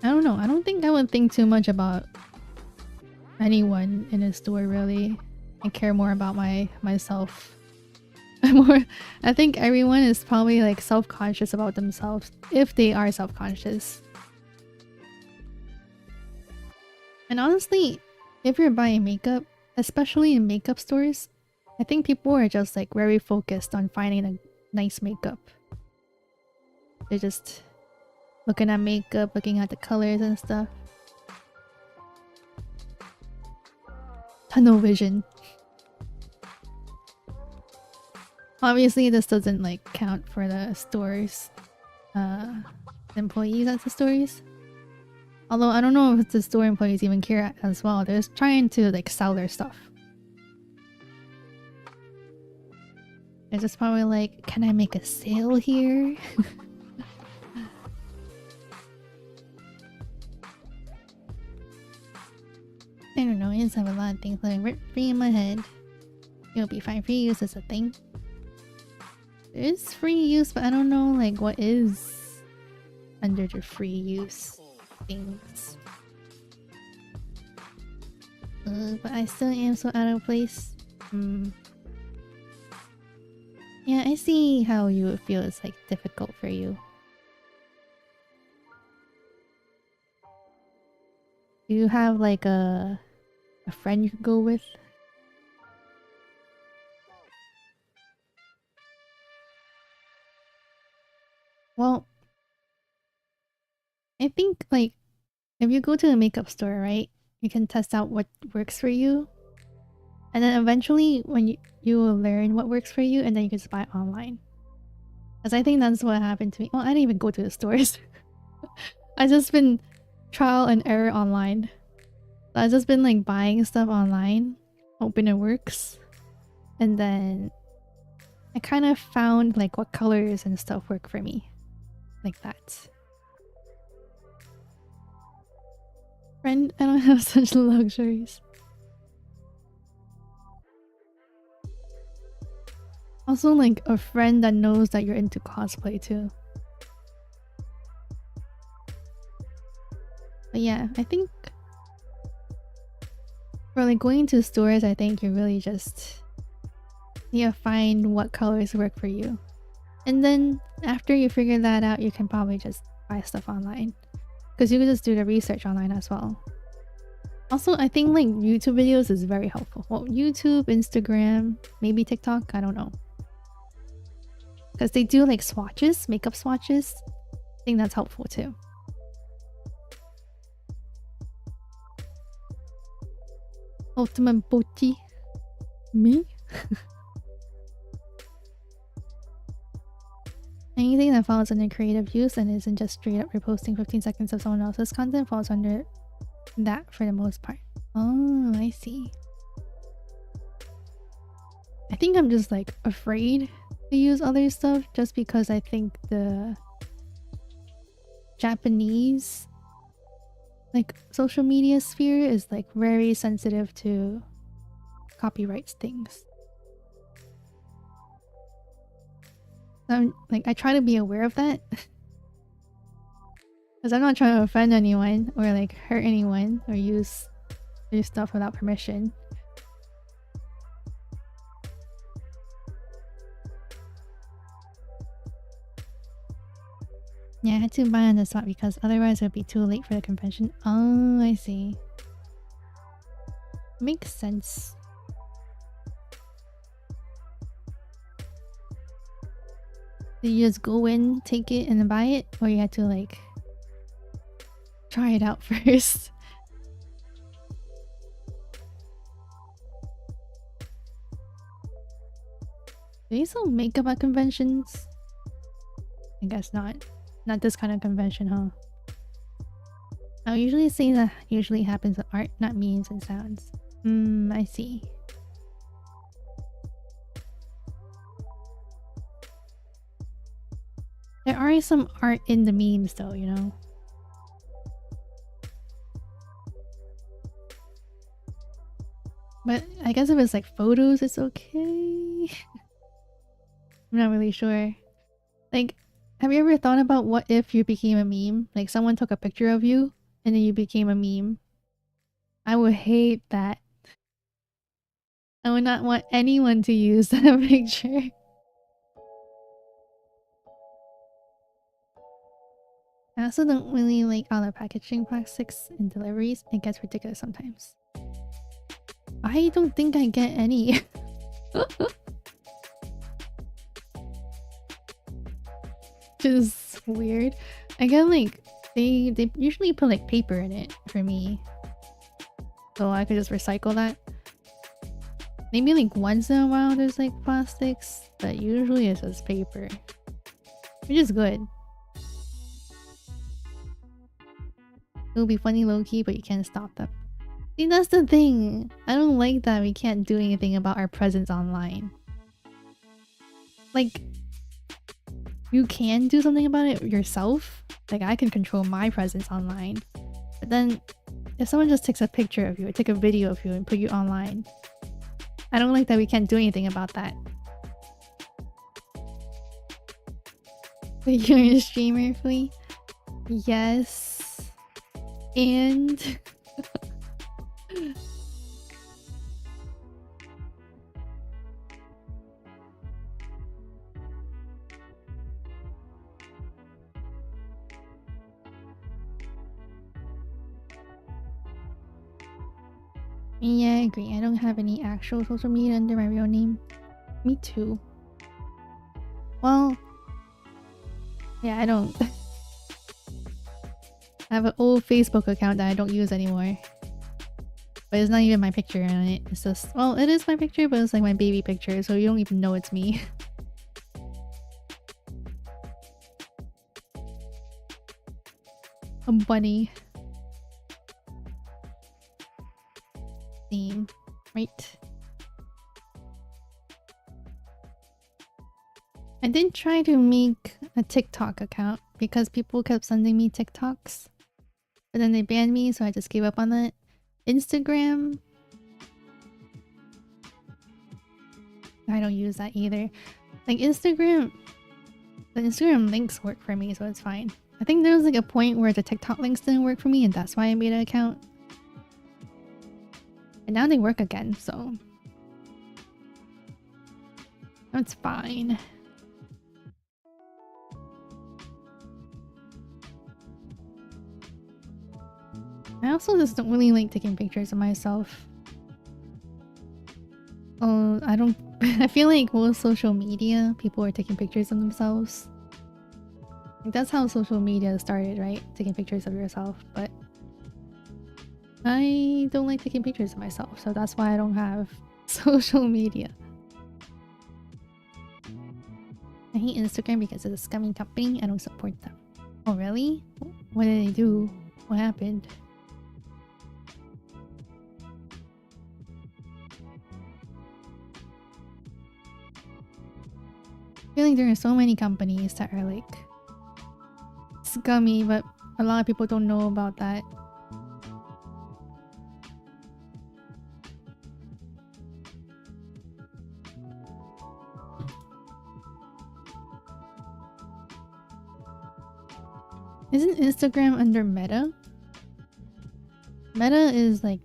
A: I don't know. I don't think I would think too much about anyone in a store, really. I care more about myself. I think everyone is probably like self-conscious about themselves, if they are self-conscious. And honestly, if you're buying makeup, especially in makeup stores, I think people are just like very focused on finding a nice makeup. They're just looking at makeup, looking at the colors and stuff. tunnel vision. Obviously, this doesn't like count for the stores, employees at the stores. Although I don't know if the store employees even care as well. They're just trying to like sell their stuff. They're just probably like, can I make a sale here? I don't know, I just have a lot of things living rent free in my head. It'll be fine. Free use is a thing. There is free use, but I don't know like what is under the free use things. But I still am so out of place. Yeah, I see how you would feel it's like difficult for you. Do you have like a friend you could go with? Well, I think like if you go to a makeup store, right, you can test out what works for you. And then eventually when you will learn what works for you, and then you can just buy it online. Because I think that's what happened to me. Well, I didn't even go to the stores. I've just been trial and error online. So I've just been like buying stuff online, hoping it works. And then I kind of found like what colors and stuff work for me. Like that. Friend, I don't have such luxuries. Also like a friend that knows that you're into cosplay too. But yeah, I think for like going to stores, I think you really just need to find what colors work for you. And then after you figure that out, you can probably just buy stuff online. Because you can just do the research online as well. Also, I think like YouTube videos is very helpful. Well, YouTube, Instagram, maybe TikTok, I don't know. Because they do like swatches, makeup swatches. I think that's helpful too. Ultimate Boti. Me? Anything that falls under creative use and isn't just straight up reposting 15 seconds of someone else's content falls under that for the most part. Oh, I see. I think I'm just like afraid to use other stuff just because I think the Japanese like social media sphere is like very sensitive to copyright things. I'm like, I try to be aware of that because I'm not trying to offend anyone or like hurt anyone or use their stuff without permission. Yeah, I had to buy on the spot because otherwise it would be too late for the convention. Oh, I see. Makes sense. Did you just go in, take it, and then buy it? Or you had to like try it out first? Do they sell makeup at conventions? I guess not. Not this kind of convention, huh? I usually say that usually happens with art, not memes and sounds. I see. There are some art in the memes though, you know? But I guess if it's like photos, it's okay. I'm not really sure. Like, have you ever thought about what if you became a meme? Like someone took a picture of you and then you became a meme. I would hate that. I would not want anyone to use that picture. I also don't really like all the packaging plastics and deliveries. It gets ridiculous sometimes. I don't think I get any. Just weird. I get like they usually put like paper in it for me, so I could just recycle that. Maybe like once in a while there's like plastics, but usually it's just paper, which is good. It'll be funny low-key, but you can't stop them. See, that's the thing. I don't like that we can't do anything about our presence online. Like, you can do something about it yourself. Like, I can control my presence online. But then, if someone just takes a picture of you or take a video of you and put you online, I don't like that we can't do anything about that. But you're a streamer, Flea? Yes. And... Yeah, I agree. I don't have any actual social media under my real name. Me too. Well, yeah, I don't. I have an old Facebook account that I don't use anymore. But it's not even my picture on it. It's just, well, it is my picture, but it's like my baby picture, so you don't even know it's me. A bunny. Theme, right? I did try to make a TikTok account because people kept sending me TikToks, but then they banned me, so I just gave up on that. Instagram, I don't use that either. Like Instagram, the Instagram links work for me, so it's fine. I think there was like a point where the TikTok links didn't work for me, and that's why I made an account. And now they work again, so that's fine. I also just don't really like taking pictures of myself. Oh, I don't... I feel like with social media, people are taking pictures of themselves. Like, that's how social media started, right? Taking pictures of yourself, but... I don't like taking pictures of myself, so that's why I don't have social media. I hate Instagram because it's a scummy company. I don't support them. Oh, really? What did they do? What happened? I feel like there are so many companies that are like scummy, but a lot of people don't know about that. Isn't Instagram under Meta? Meta is like...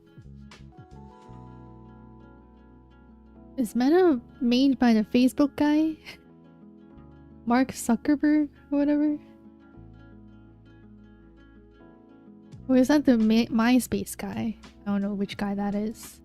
A: Is Meta made by the Facebook guy? Mark Zuckerberg or whatever? Or is that the MySpace guy? I don't know which guy that is.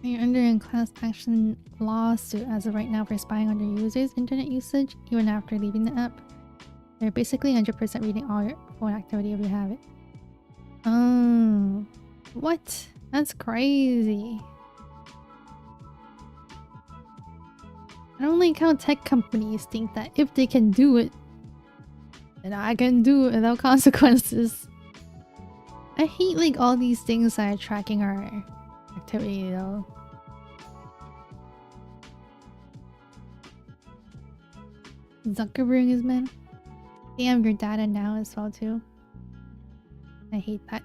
A: You're under a class action lawsuit as of right now for spying on your users' internet usage even after leaving the app. They're basically 100% reading all your phone activity if you have it. Oh, what? That's crazy. I don't like how tech companies think that if they can do it, then I can do it without consequences. I hate like all these things that are tracking our activity though. Zuckerberg is mad. They have your data now as well too. I hate that.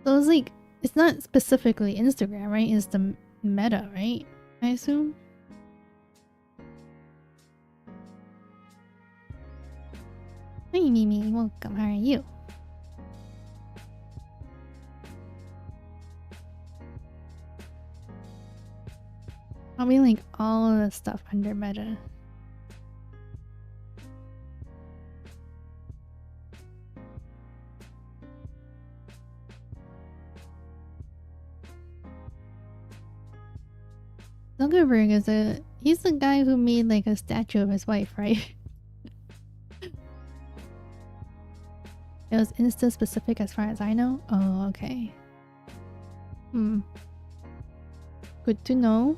A: So it's like, it's not specifically Instagram, right? It's the Meta, right? I assume? Hi Mimi, welcome, how are you? Probably like all of the stuff under Meta. Zuckerberg he's the guy who made like a statue of his wife, right? It was Insta specific as far as I know. Oh, okay. Good to know.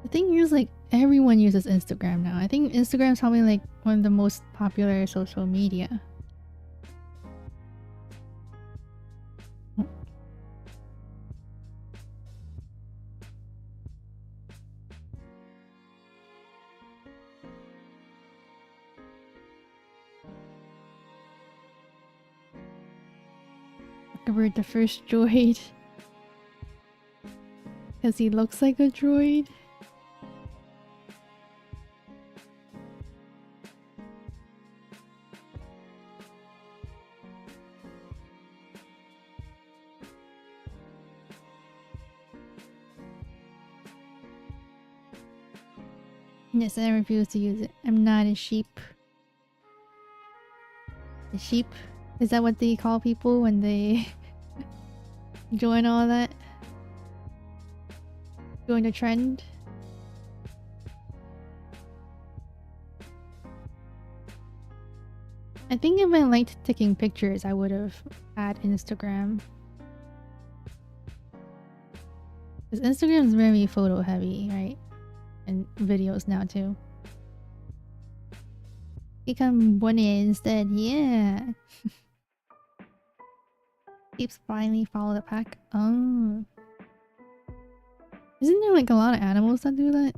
A: The thing is, like, everyone uses Instagram now. I think Instagram is probably like one of the most popular social media. Zuckerberg, the first droid. Because he looks like a droid. Yes, I refuse to use it. I'm not a sheep. A sheep? Is that what they call people when they join all that? Join the trend? I think if I liked taking pictures, I would have had Instagram. Because Instagram is very photo heavy, right? And videos now too. Become one instead, yeah. Keeps blindly follow the pack. Oh. Isn't there like a lot of animals that do that?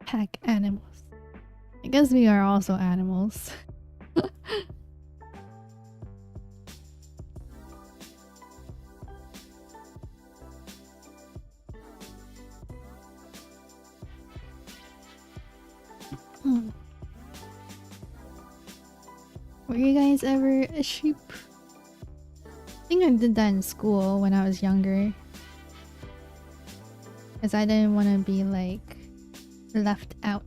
A: Pack animals. I guess we are also animals. Were you guys ever a sheep? I think I did that in school when I was younger. Because I didn't want to be like left out.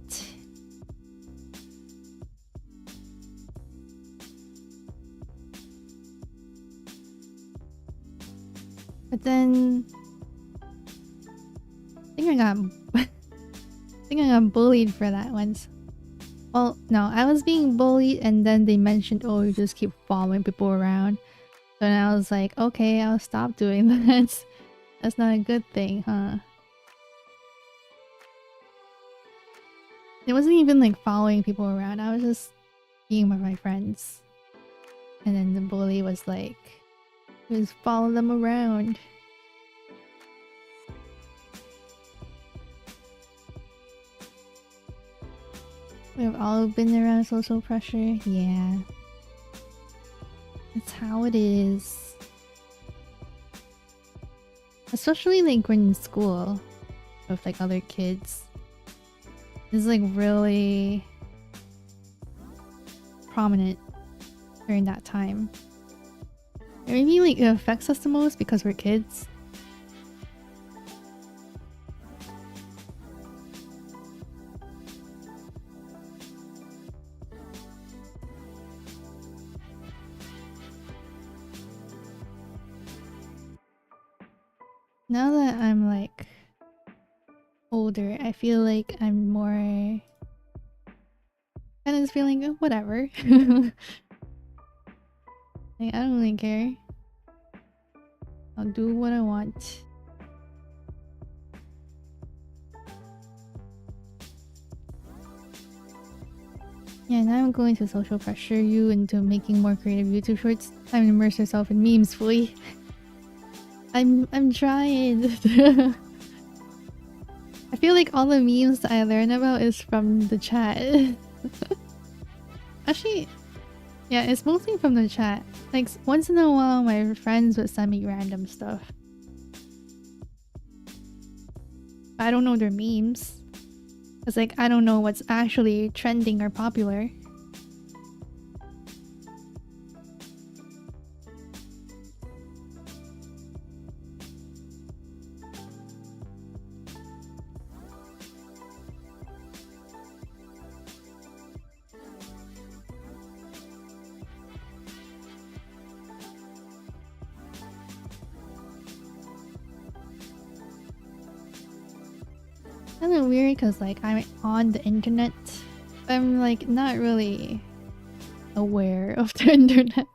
A: But then I think I got bullied for that once. Well, no, I was being bullied and then they mentioned, oh, you just keep following people around. So then I was like, okay, I'll stop doing that. That's not a good thing, huh? It wasn't even like following people around. I was just being with my friends. And then the bully was like, just follow them around. We've all been around social pressure. Yeah. That's how it is. Especially like when in school with like other kids. It's like really prominent during that time. Or maybe like it affects us the most because we're kids. Now that I'm like older, I feel like I'm more kind of just feeling whatever. Like, I don't really care. I'll do what I want. Yeah, now I'm going to social pressure you into making more creative YouTube shorts. Time to immerse yourself in memes fully. I'm trying. I feel like all the memes that I learn about is from the chat. Actually, yeah, it's mostly from the chat. Like, once in a while, my friends would send me random stuff. I don't know their memes. It's like, I don't know what's actually trending or popular. kind of weird because like I'm on the internet, but I'm like not really aware of the internet.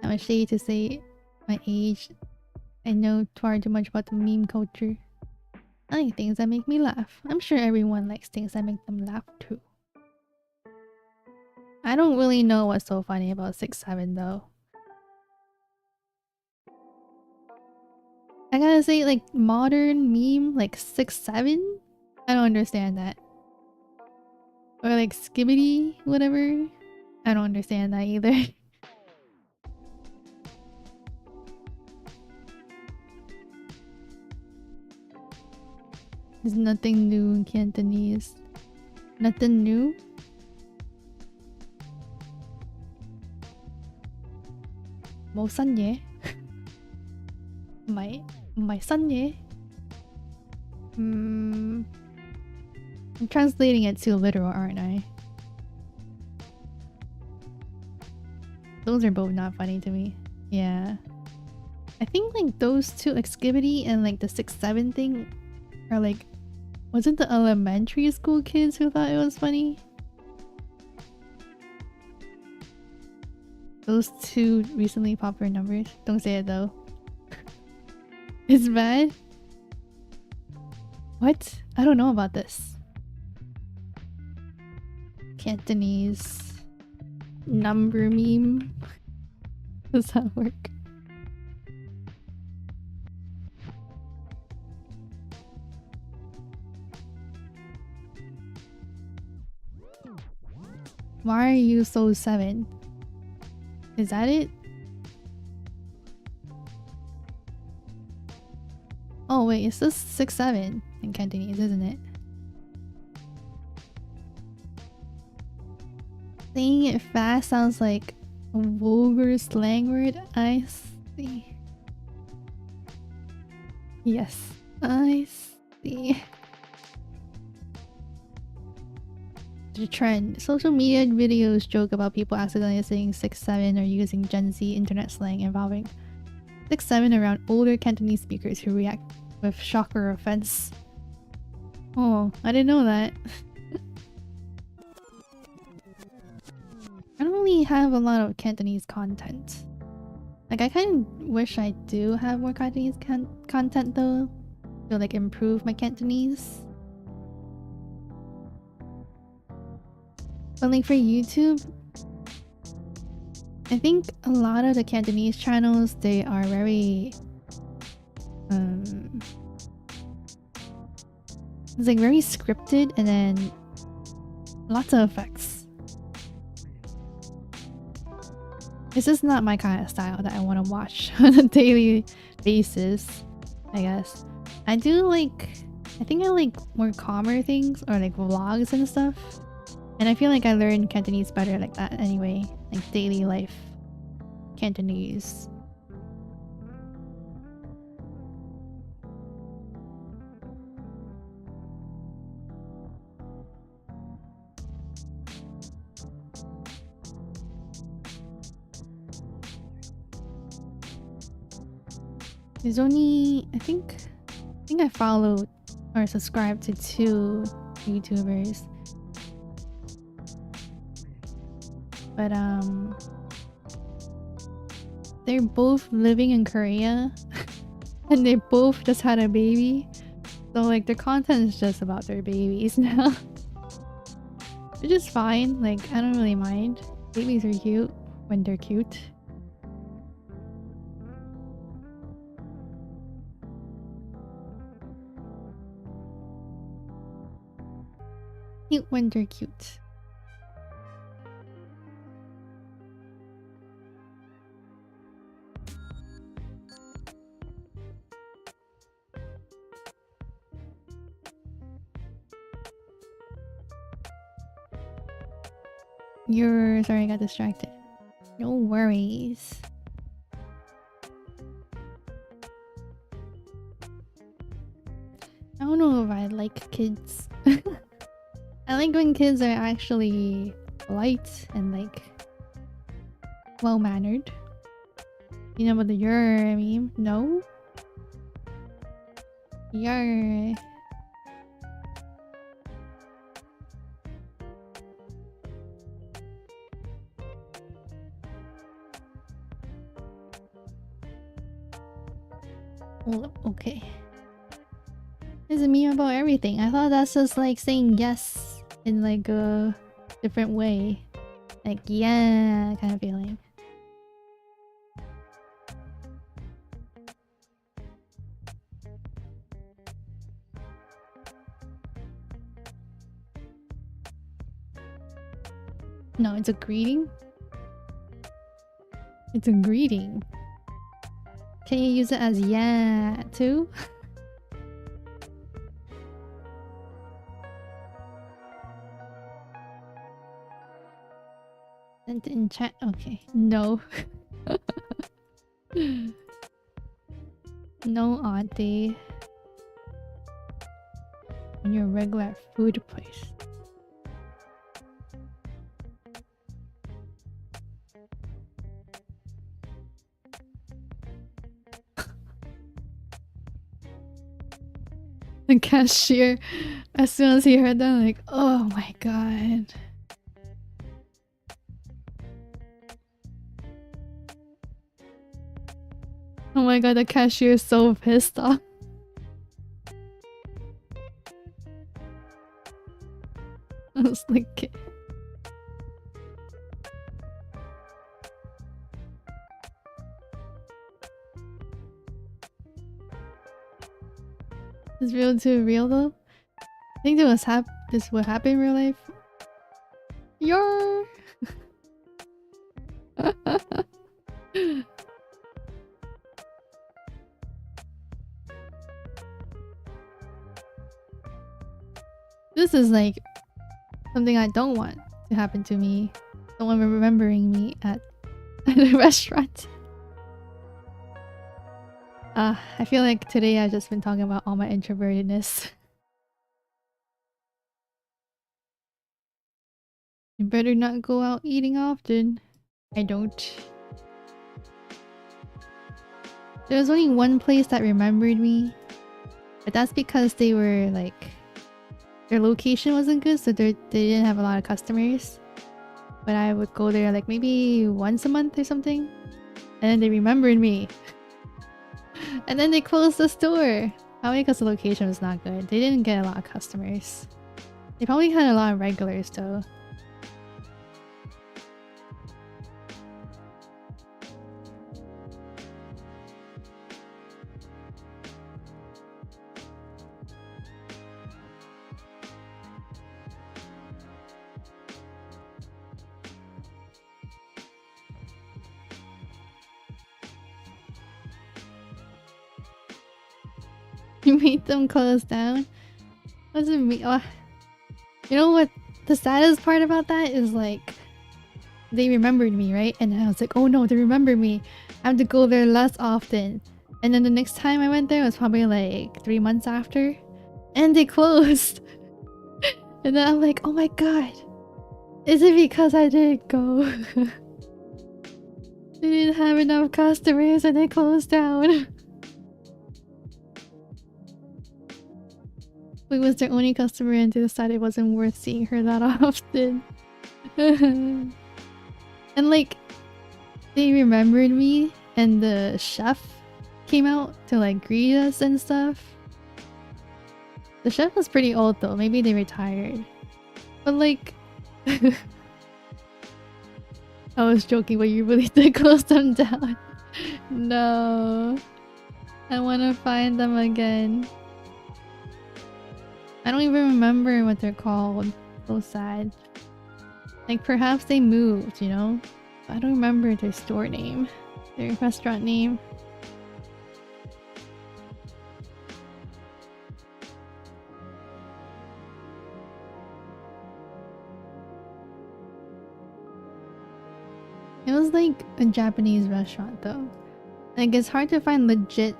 A: I'm ashamed to say my age. I know far too much about the meme culture. I like things that make me laugh. I'm sure everyone likes things that make them laugh too. I don't really know what's so funny about 6'7" though. I gotta say, like, modern meme, like 6'7"? I don't understand that. Or like skibbity, whatever. I don't understand that either. There's nothing new in Cantonese. Nothing new? Mo san ye? My san ye? I'm translating it too literal, aren't I? Those are both not funny to me. Yeah. I think like those two, like skibbity and like the 6'7" thing are like, wasn't the elementary school kids who thought it was funny? Those two recently popular numbers. Don't say it though. It's bad? What? I don't know about this. Cantonese number meme. Does that work? Why are you so 7? Is that it? Oh wait, it's just 6'7" in Cantonese, isn't it? Saying it fast sounds like a vulgar slang word. I see. Yes, I see. The trend. Social media videos joke about people accidentally saying 6'7" or using Gen Z internet slang involving 6'7" around older Cantonese speakers who react with shock or offense. Oh, I didn't know that. I don't really have a lot of Cantonese content. Like, I kind of wish I do have more Cantonese content though, to like improve my Cantonese. But like for YouTube, I think a lot of the Cantonese channels, they are very it's like very scripted and then lots of effects. It's just not my kind of style that I want to watch on a daily basis, I guess. I think I like more calmer things or like vlogs and stuff. And I feel like I learned Cantonese better like that anyway. Like daily life Cantonese. There's only, I think I followed or subscribed to 2 YouTubers. But they're both living in Korea and they both just had a baby. So like their content is just about their babies now. Which is fine, like I don't really mind. Babies are cute when they're cute. Cute when they're cute. Sorry, I got distracted. No worries. I don't know if I like kids. I like when kids are actually polite and like well-mannered. You know what the "you're" meme? No? Yar. Oh, okay. It's a meme about everything. I thought that's just like saying yes in like a different way. Like, yeah, kind of feeling. No, it's a greeting. It's a greeting. Can you use it as yeah too? And in chat, okay. No. No, auntie. In your regular food place. The cashier, as soon as he heard that, like, oh my god. Oh my god, the cashier is so pissed off. I was like... Is real too real though? I think this would happen in real life. Your This is like something I don't want to happen to me. Someone remembering me at a restaurant. I feel like today I've just been talking about all my introvertedness. You better not go out eating often. I don't. There was only one place that remembered me, but that's because they were like... their location wasn't good, so they didn't have a lot of customers. But I would go there like maybe once a month or something. And then they remembered me. And then they closed the store. Probably because the location was not good. They didn't get a lot of customers. They probably had a lot of regulars though. You made them close down? What does it mean? Oh, you know what the saddest part about that is, like, they remembered me, right? And I was like, oh no, they remember me. I have to go there less often. And then the next time I went there was probably like 3 months after. And they closed. And then I'm like, oh my god. Is it because I didn't go? They didn't have enough customers and they closed down. We was their only customer and they decided it wasn't worth seeing her that often. And like, they remembered me and the chef came out to like greet us and stuff. The chef was pretty old though, maybe they retired. But like... I was joking, but you really did close them down. No. I wanna find them again. I don't even remember what they're called. So sad. Like, perhaps they moved, you know? I don't remember their store name. Their restaurant name. It was like a Japanese restaurant though. Like, it's hard to find legit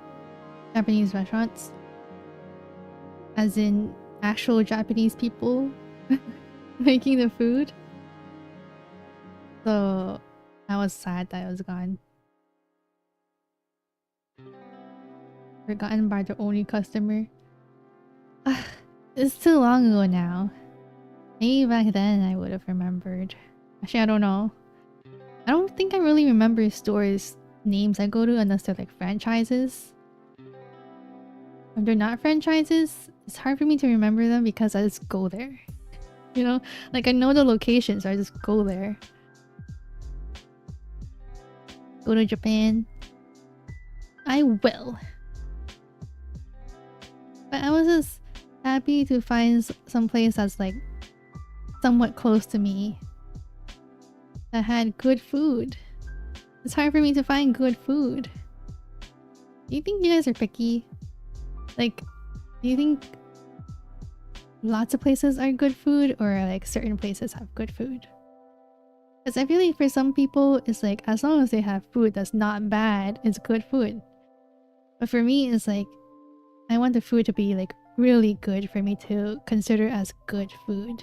A: Japanese restaurants. As in actual Japanese people making the food. So I was sad that I was gone. Forgotten by the only customer. It's too long ago now. Maybe back then I would have remembered. Actually, I don't know. I don't think I really remember stores' names I go to unless they're like franchises. If they're not franchises, it's hard for me to remember them because I just go there. You know? Like I know the location, so I just go there. Go to Japan. I will. But I was just happy to find some place that's like somewhat close to me that had good food. It's hard for me to find good food. Do you think you guys are picky? Like, do you think lots of places are good food or like certain places have good food? Because I feel like for some people it's like as long as they have food that's not bad, it's good food. But for me it's like I want the food to be like really good for me to consider as good food.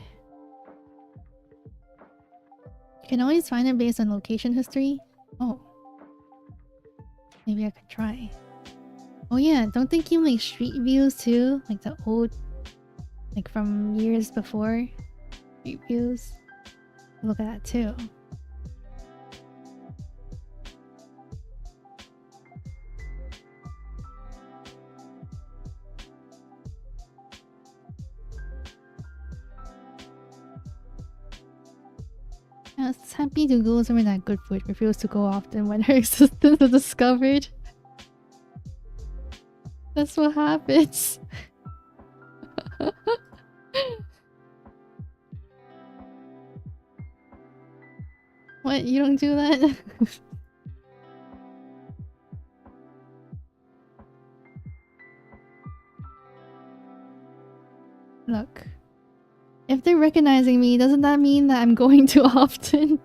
A: You can always find it based on location history. Oh. Maybe I could try. Oh yeah, don't they give like street views too? Like the old, like from years before? Street views? Look at that too. I was happy to go somewhere that good food refused to go often when her existence was discovered. That's what happens. What? You don't do that? Look. If they're recognizing me, doesn't that mean that I'm going too often?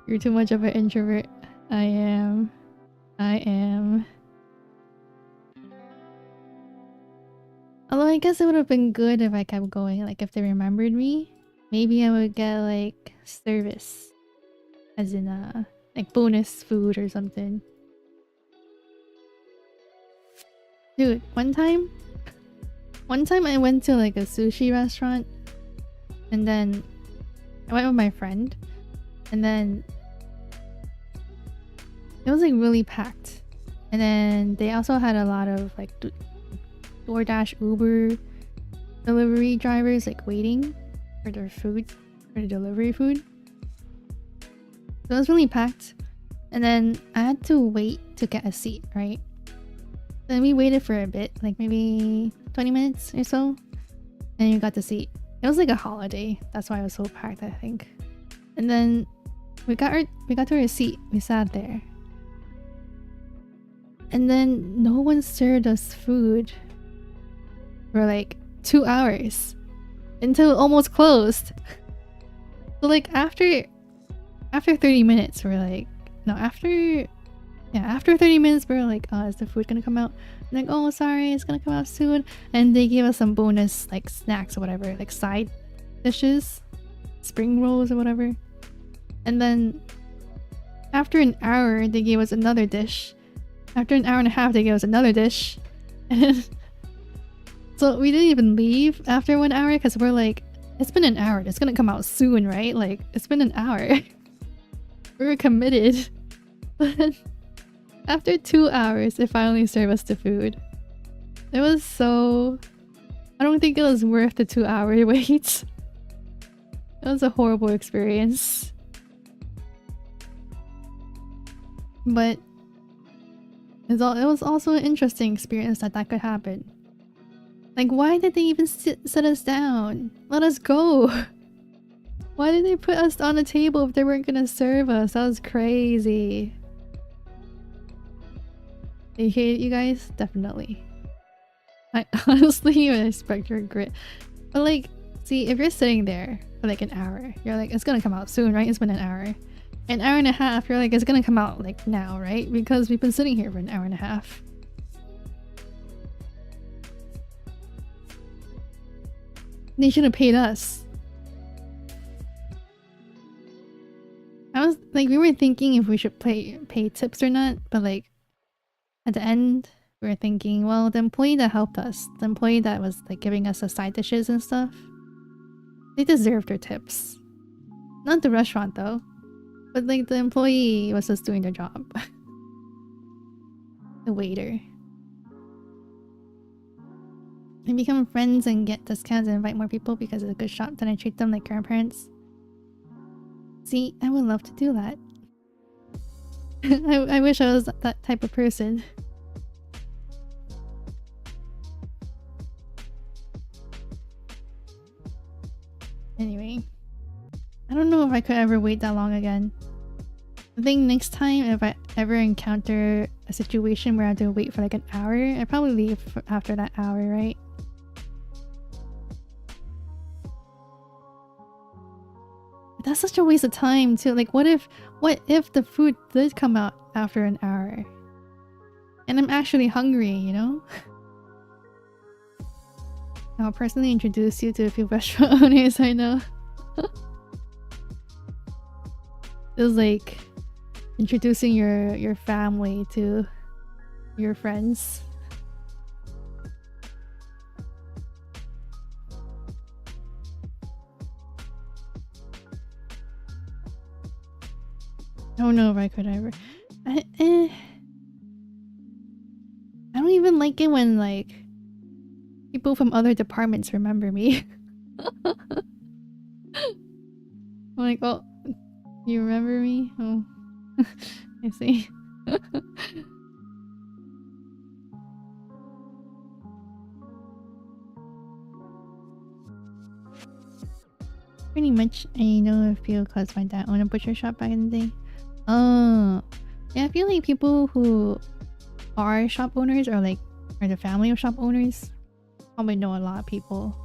A: You're too much of an introvert. I am. Although I guess it would have been good if I kept going. Like if they remembered me, maybe I would get like service. As in like bonus food or something. Dude, one time I went to like a sushi restaurant and then I went with my friend and then it was like really packed, and then they also had a lot of like DoorDash, Uber delivery drivers like waiting for their food, for the delivery food. So it was really packed, and then I had to wait to get a seat, right? Then we waited for a bit, like maybe 20 minutes or so, and we got the seat. It was like a holiday, that's why it was so packed, I think. And then we got to our seat, we sat there. And then no one served us food for like 2 hours until almost closed. So like after 30 minutes we're like, no, after 30 minutes we're like, oh, is the food gonna come out? I'm like, oh sorry, it's gonna come out soon. And they gave us some bonus like snacks or whatever, like side dishes, spring rolls or whatever. And then after an hour they gave us another dish. After an hour and a half they gave us another dish. And so we didn't even leave after 1 hour because we're like, it's been an hour, it's gonna come out soon, right? Like it's been an hour. We were committed. But after 2 hours they finally served us the food. It was so... I don't think it was worth the 2 hour wait. It was a horrible experience. But it was also an interesting experience that could happen. Like, why did they even sit us down? Let us go! Why did they put us on a table if they weren't gonna serve us? That was crazy. They hate you guys? Definitely. I honestly respect your grit. But like, see, if you're sitting there for like an hour, you're like, it's gonna come out soon, right? It's been an hour. An hour and a half, you're like, it's gonna come out like now, right? Because we've been sitting here for an hour and a half. They should have paid us. I was like, we were thinking if we should pay tips or not, but like at the end we were thinking, well, the employee that helped us, the employee that was like giving us the side dishes and stuff, they deserved their tips. Not the restaurant though, but like the employee was just doing their job. The waiter. I become friends and get discounts and invite more people because it's a good shop, then I treat them like grandparents. See, I would love to do that. I wish I was that type of person. Anyway, I don't know if I could ever wait that long again. I think next time if I ever encounter a situation where I have to wait for like an hour, I'd probably leave after that hour, right? But that's such a waste of time too. Like what if the food did come out after an hour? And I'm actually hungry, you know? I'll personally introduce you to a few restaurant owners I know. It's like introducing your family to your friends. I don't know if I could ever. I don't even like it when like people from other departments remember me. I'm like, oh, you remember me? Oh, I see. Pretty much, I know a few because my dad owned a butcher shop back in the day. Oh, yeah, I feel like people who are shop owners or like are the family of shop owners probably know a lot of people.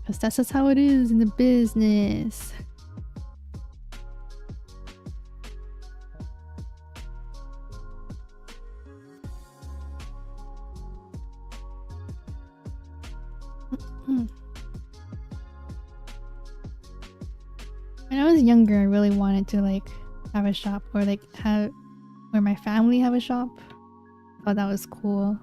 A: Because that's just how it is in the business. When I was younger, I really wanted to like have a shop or like have where my family have a shop. I thought that was cool.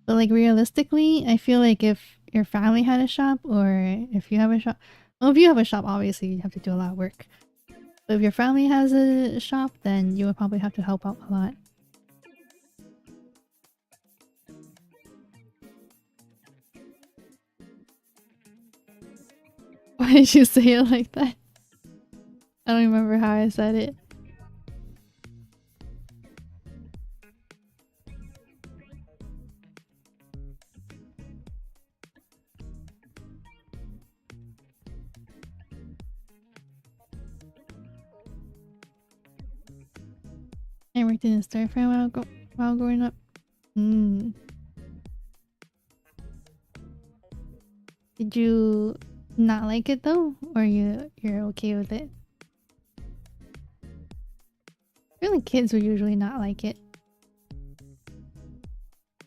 A: But like realistically, I feel like if your family had a shop or if you have a shop, well, if you have a shop, obviously you have to do a lot of work. But if your family has a shop, then you would probably have to help out a lot. Why did you say it like that? I don't remember how I said it. I worked in a store for a while growing up. Did you not like it though? Or you're okay with it? I feel like kids would usually not like it.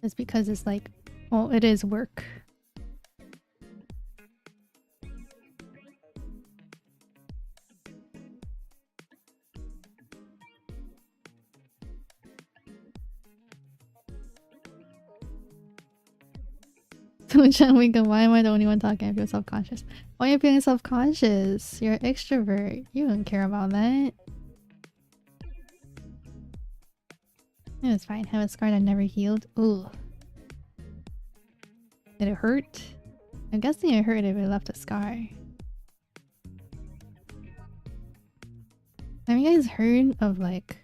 A: It's because it's like, well, it is work. Why am I the only one talking? I feel self-conscious. Why are you feeling self-conscious? You're an extrovert. You don't care about that. It was fine. Have a scar that never healed. Ooh. Did it hurt? I'm guessing it hurt if it left a scar. Have you guys heard of like...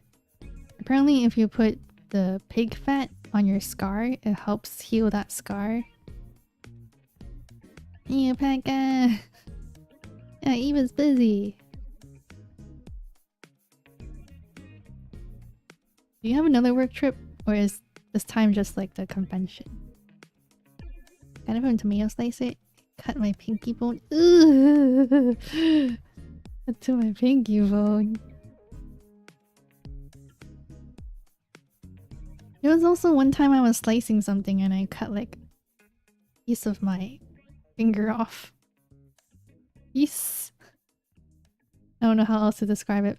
A: Apparently if you put the pig fat on your scar, it helps heal that scar. Yeah, Pekka! Yeah, Eva's busy. Do you have another work trip? Or is this time just like the convention? Kind of a tomato slicer. Cut my pinky bone. Ugh! Cut to my pinky bone. There was also one time I was slicing something and I cut like a piece of my finger off. Yes. I don't know how else to describe it.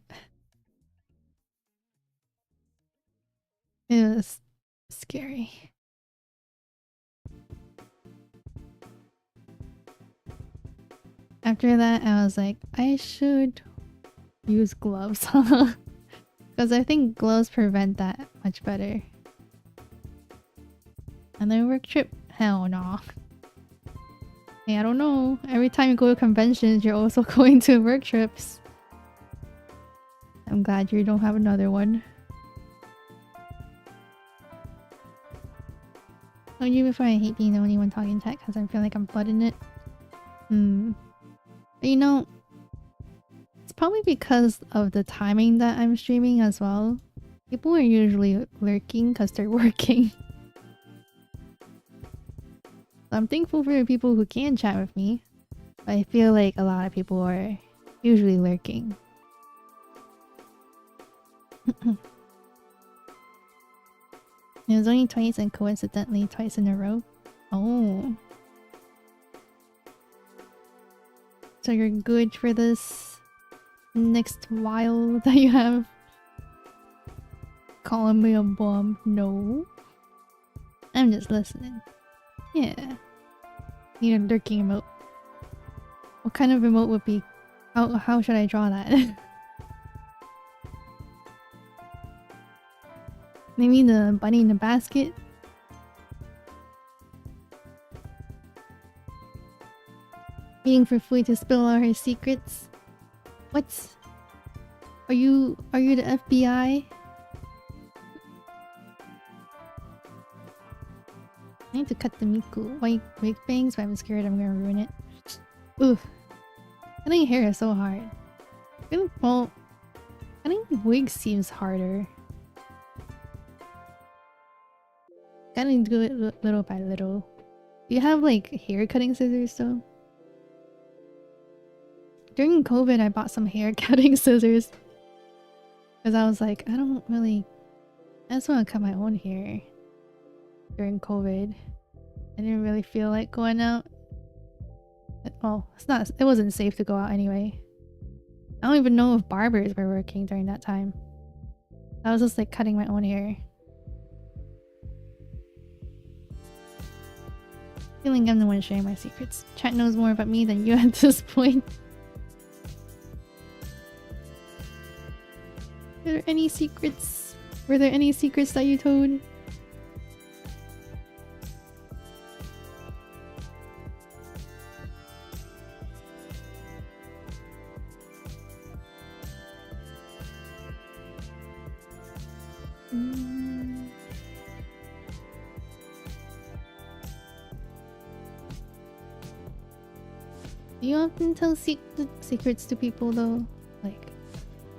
A: It was scary. After that, I was like, I should use gloves. Because I think gloves prevent that much better. Another work trip? Hell no. Hey, I don't know. Every time you go to conventions, you're also going to work trips. I'm glad you don't have another one. Told you before, I hate being the only one talking tech because I feel like I'm flooding it. But you know, it's probably because of the timing that I'm streaming as well. People are usually lurking because they're working. So I'm thankful for the people who can chat with me. But I feel like a lot of people are usually lurking. It was only twice and coincidentally twice in a row. Oh. So you're good for this next while that you have? Calling me a bum? No. I'm just listening. Yeah. Need a lurking emote. What kind of emote would be... How should I draw that? Maybe the bunny in the basket? Waiting for Fui to spill all her secrets? What? Are you the FBI? I need to cut the Miku white wig bangs, but I'm scared I'm gonna ruin it. Oof. Cutting hair is so hard. Well, cutting wigs seems harder. Gotta do it little by little. Do you have like hair cutting scissors though? During COVID, I bought some hair cutting scissors. Because I was like, I just want to cut my own hair. During COVID. I didn't really feel like going out. Well, it wasn't safe to go out anyway. I don't even know if barbers were working during that time. I was just like cutting my own hair. Feeling I'm the one sharing my secrets. Chat knows more about me than you at this point. Were there any secrets? Were there any secrets that you told? Do you often tell secrets to people though? Like,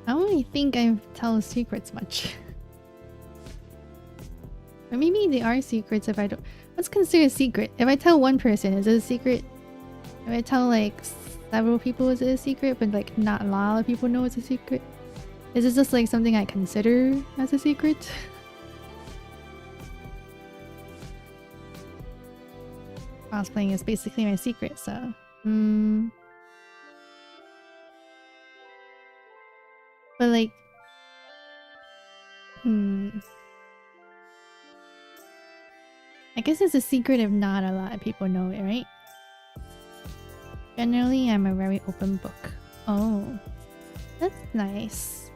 A: I don't really think I tell secrets much. Or maybe they are secrets if I don't... What's considered a secret? If I tell one person, is it a secret? If I tell like several people, is it a secret? But like not a lot of people know it's a secret? Is it just like something I consider as a secret? Cosplaying is basically my secret, so... But like... I guess it's a secret if not a lot of people know it, right? Generally, I'm a very open book. Oh. That's nice.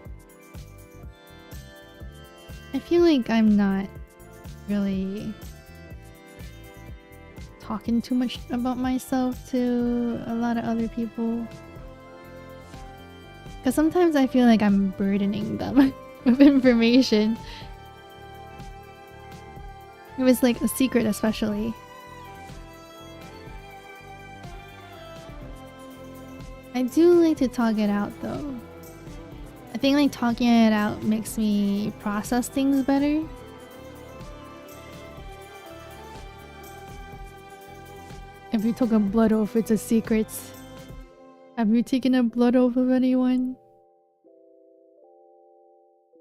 A: I feel like I'm not really talking too much about myself to a lot of other people. Because sometimes I feel like I'm burdening them with information. It was like a secret especially. I do like to talk it out though. I think like talking it out makes me process things better. If you took a blood oath, it's a secret. Have you taken a blood oath of anyone?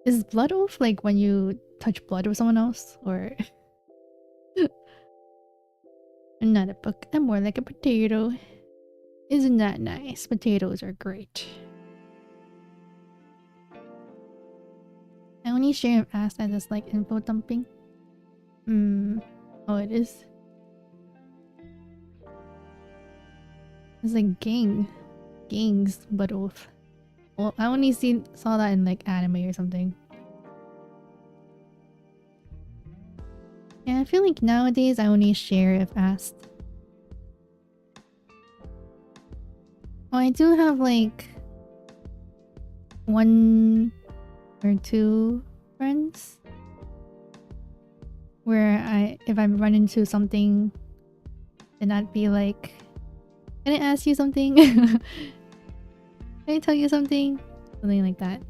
A: Is blood oath like when you touch blood with someone else? Or... I'm not a book, I'm more like a potato. Isn't that nice? Potatoes are great. Only share if asked and just like info dumping. Oh, it is. It's like gangs, but oath. Well, I only saw that in like anime or something. Yeah, I feel like nowadays I only share if asked. Well, I do have like 1 or 2 friends where if I run into something, then I'd be like, can I ask you something? Can I tell you something? Something like that.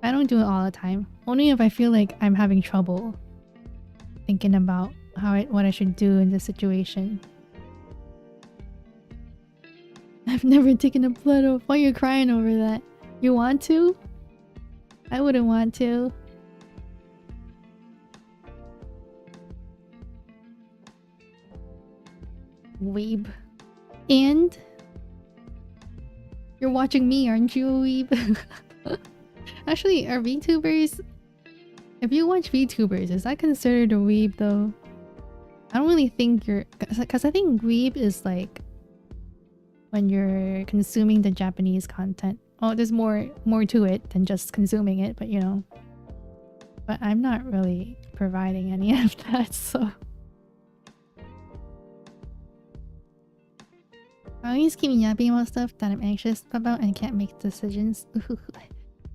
A: I don't do it all the time. Only if I feel like I'm having trouble thinking about what I should do in this situation. I've never taken a blood oath. Why are you crying over that? You want to? I wouldn't want to. Weeb. And? You're watching me, aren't you, weeb? Actually, are VTubers... If you watch VTubers, is that considered a weeb though? I don't really think you're... Because I think weeb is like... when you're consuming the Japanese content. Oh, there's more to it than just consuming it, but you know. But I'm not really providing any of that, so... I always keep yapping about stuff that I'm anxious about and can't make decisions.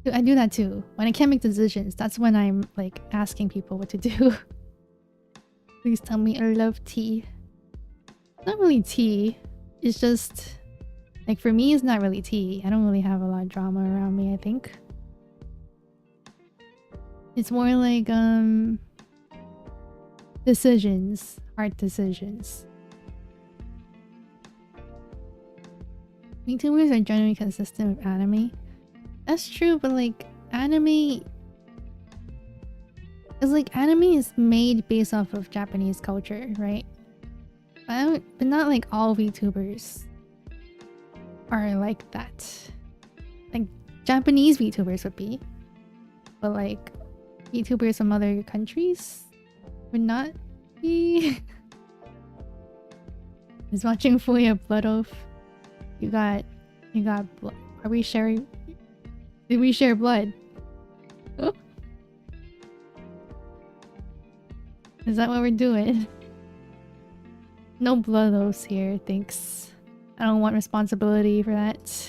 A: Dude, I do that too. When I can't make decisions, that's when I'm like asking people what to do. Please tell me I love tea. It's not really tea. It's just... like for me, it's not really tea. I don't really have a lot of drama around me, I think. It's more like, decisions. Hard decisions. VTubers are generally consistent with anime. That's true, but like, anime... it's like, anime is made based off of Japanese culture, right? But not like all VTubers are like that. Like, Japanese VTubers would be. But like, VTubers from other countries would not be. Is watching Fuya Blood Oath. You got blood. Are we sharing? Did we share blood? Oh. Is that what we're doing? No blood oaths here, thanks. I don't want responsibility for that.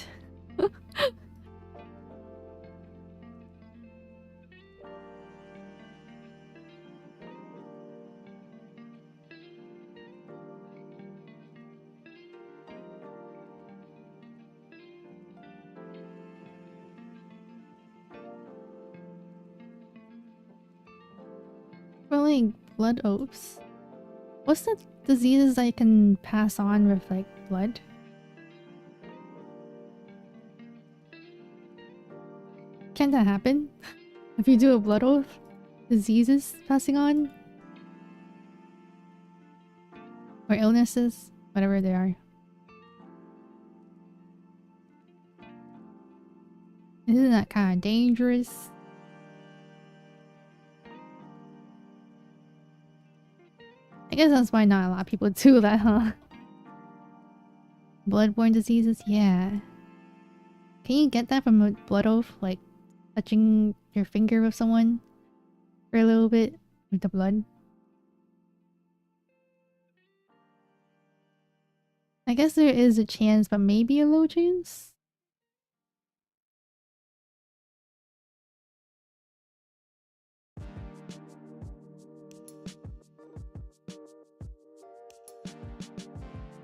A: Like blood oaths. What's the diseases I can pass on with like blood? Can that happen? If you do a blood oath? Diseases passing on? Or illnesses? Whatever they are. Isn't that kind of dangerous? I guess that's why not a lot of people do that, huh? Bloodborne diseases? Yeah. Can you get that from a blood oath? Like, touching your finger with someone for a little bit with the blood? I guess there is a chance, but maybe a low chance?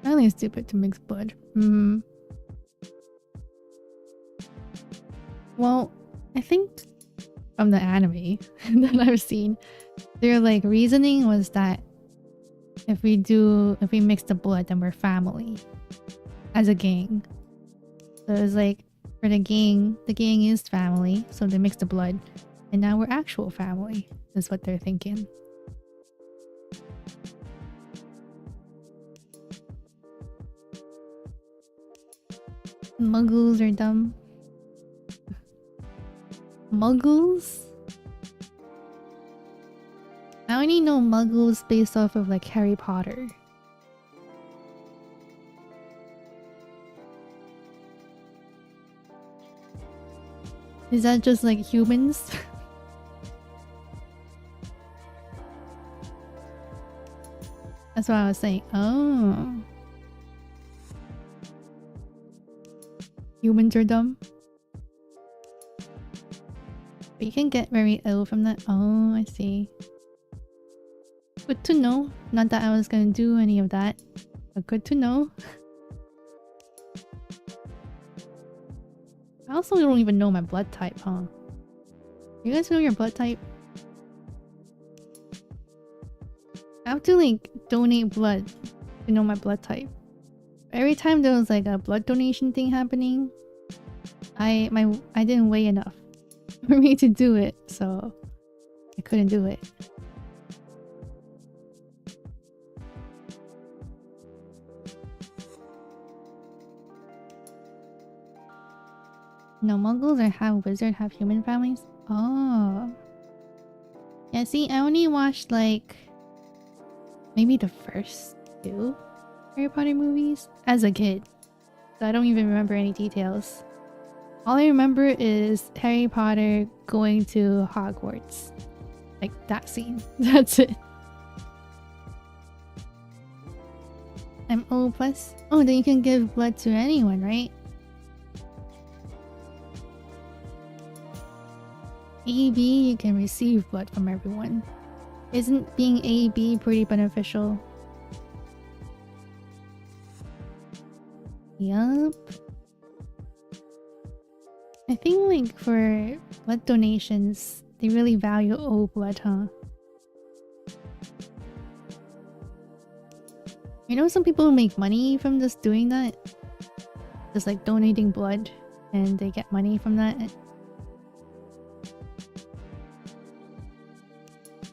A: I think it's stupid to mix blood. Well, I think from the anime that I've seen, their like reasoning was that if we mix the blood, then we're family as a gang. So it's like for the gang is family, so they mix the blood, and now we're actual family. Is what they're thinking. Muggles are dumb. Muggles? I only know Muggles based off of like Harry Potter. Is that just like humans? That's what I was saying. Oh. Humans are dumb. But you can get very ill from that. Oh, I see. Good to know. Not that I was gonna do any of that, but good to know. I also don't even know my blood type, huh? You guys know your blood type? I have to like donate blood to know my blood type. Every time there was like a blood donation thing happening, I didn't weigh enough for me to do it, so I couldn't do it. No, Muggles are half wizard, half human families. Oh. Yeah, see, I only watched like maybe the first 2 Harry Potter movies as a kid. So I don't even remember any details. All I remember is Harry Potter going to Hogwarts. Like that scene. That's it. I'm O+. Oh, then you can give blood to anyone, right? AB, you can receive blood from everyone. Isn't being AB pretty beneficial? Yup. I think like for blood donations, they really value O blood, huh? You know some people make money from just doing that? Just like donating blood and they get money from that.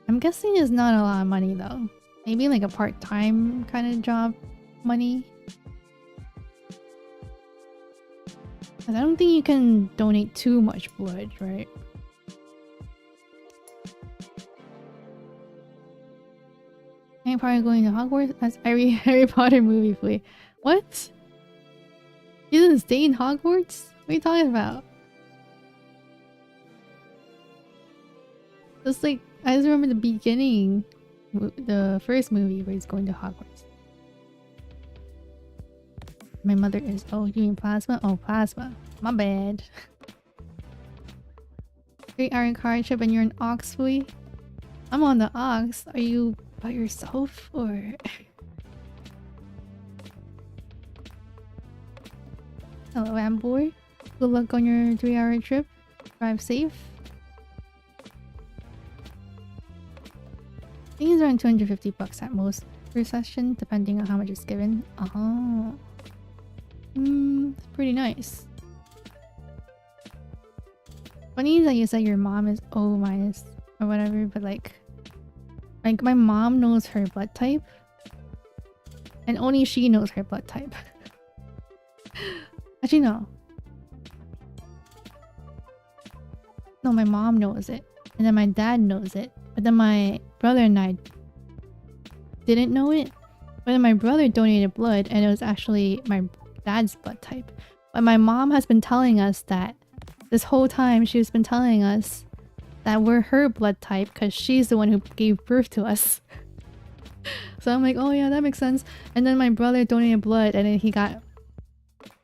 A: I'm guessing it's not a lot of money though. Maybe like a part-time kind of job money. But I don't think you can donate too much blood, right? I'm probably going to Hogwarts. That's every Harry Potter movie play. What? You didn't stay in Hogwarts? What are you talking about? Just like, I just remember the beginning, the first movie where he's going to Hogwarts. My mother is... Oh, you mean plasma? Oh, plasma. My bad. Great Iron card chip and you're an Oxfui? I'm on the Ox. Are you by yourself or... Hello, Amboy. Good luck on your 3-hour trip. Drive safe. I think it's around 250 bucks at most per session, depending on how much is given. Oh. It's pretty nice. Funny that you said your mom is O- or whatever, but like my mom knows her blood type. And only she knows her blood type. Actually, no. No, my mom knows it. And then my dad knows it. But then my brother and I didn't know it. But then my brother donated blood and it was actually my dad's blood type. But my mom has been telling us that this whole time she's been telling us that we're her blood type because she's the one who gave birth to us. So I'm like, oh yeah, that makes sense. And then my brother donated blood and then he got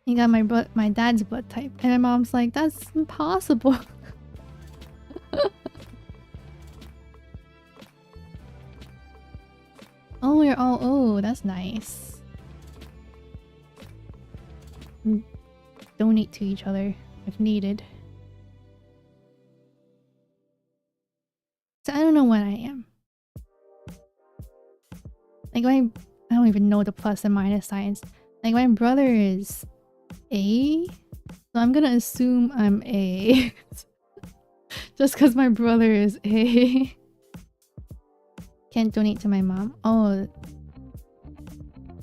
A: my dad's blood type. And my mom's like, that's impossible. Oh, you're all O. That's nice. Donate to each other if needed. So I don't know what I am. Like I don't even know the plus and minus signs. Like my brother is A, so I'm gonna assume I'm A. Just because my brother is A. Can't donate to my mom. Oh,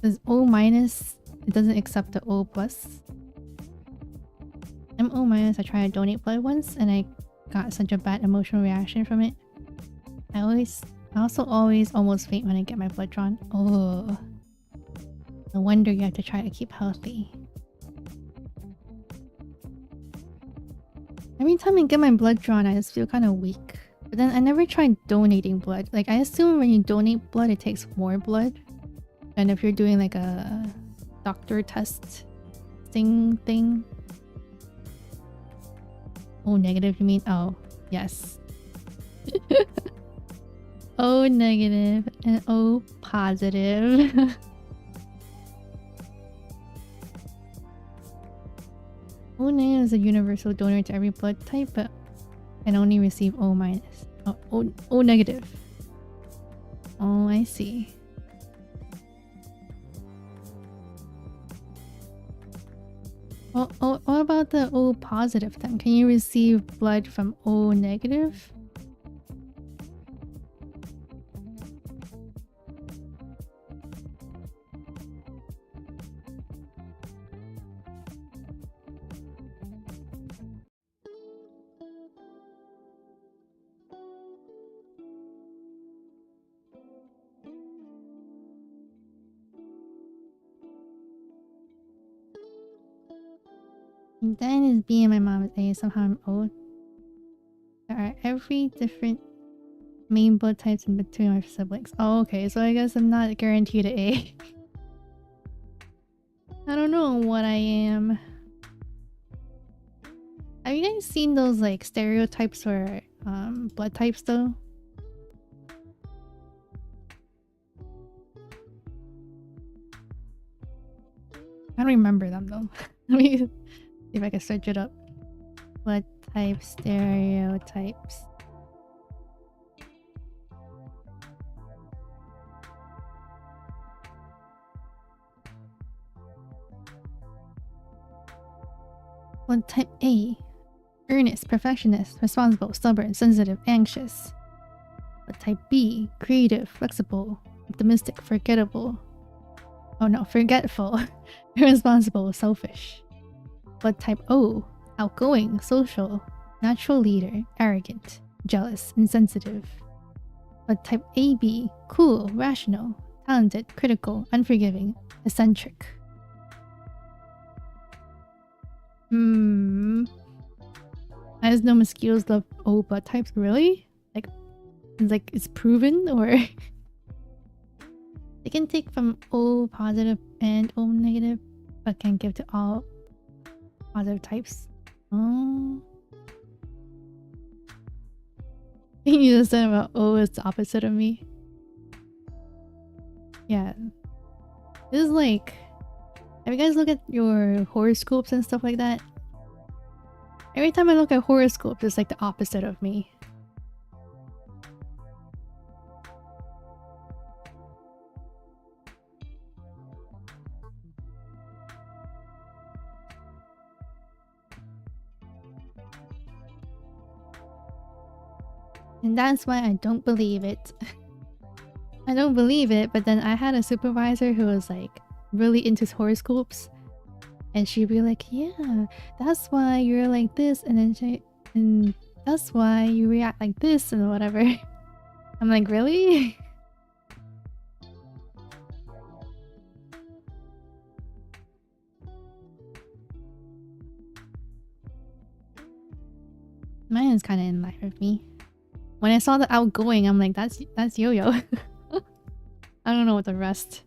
A: does O minus? It doesn't accept the O plus. I'm O minus. I tried to donate blood once and I got such a bad emotional reaction from it. I also always almost faint when I get my blood drawn. Oh, no wonder you have to try to keep healthy. Every time I get my blood drawn, I just feel kind of weak. But then I never tried donating blood. Like, I assume when you donate blood, it takes more blood than if you're doing like a doctor test thing. Oh, negative, you mean? Oh, yes. O negative and O positive. O negative is a universal donor to every blood type, but can only receive O minus. O negative. Oh, I see. What about the O positive then? Can you receive blood from O negative? And then is B and my mom is A, somehow I'm O. There are every different main blood types in between my siblings. Oh, okay, so I guess I'm not guaranteed an A. I don't know what I am. Have you guys seen those like stereotypes for blood types though? I don't remember them though. Let me see if I can search it up. Blood type stereotypes. Blood type A. Earnest, perfectionist, responsible, stubborn, sensitive, anxious. Blood type B. Creative, flexible, optimistic, forgettable. Oh no, forgetful, irresponsible, selfish. Blood type O. Outgoing, social, natural leader, arrogant, jealous, insensitive. Blood type AB. Cool, rational, talented, critical, unforgiving, eccentric. I just know mosquitoes love O blood types, really? Like it's proven, or they can take from O positive and O negative, but can give to all positive types. Oh, you just said about O is the opposite of me. Yeah, this is like, have you guys looked at your horoscopes and stuff like that? Every time I look at horoscopes, it's like the opposite of me. And that's why I don't believe it. I don't believe it, but then I had a supervisor who was like really into horoscopes. And she'd be like, yeah, that's why you're like this, and that's why you react like this and whatever. I'm like, really? Mine is kind of in line with me. When I saw the outgoing, I'm like, that's Yo-Yo. I don't know what the rest.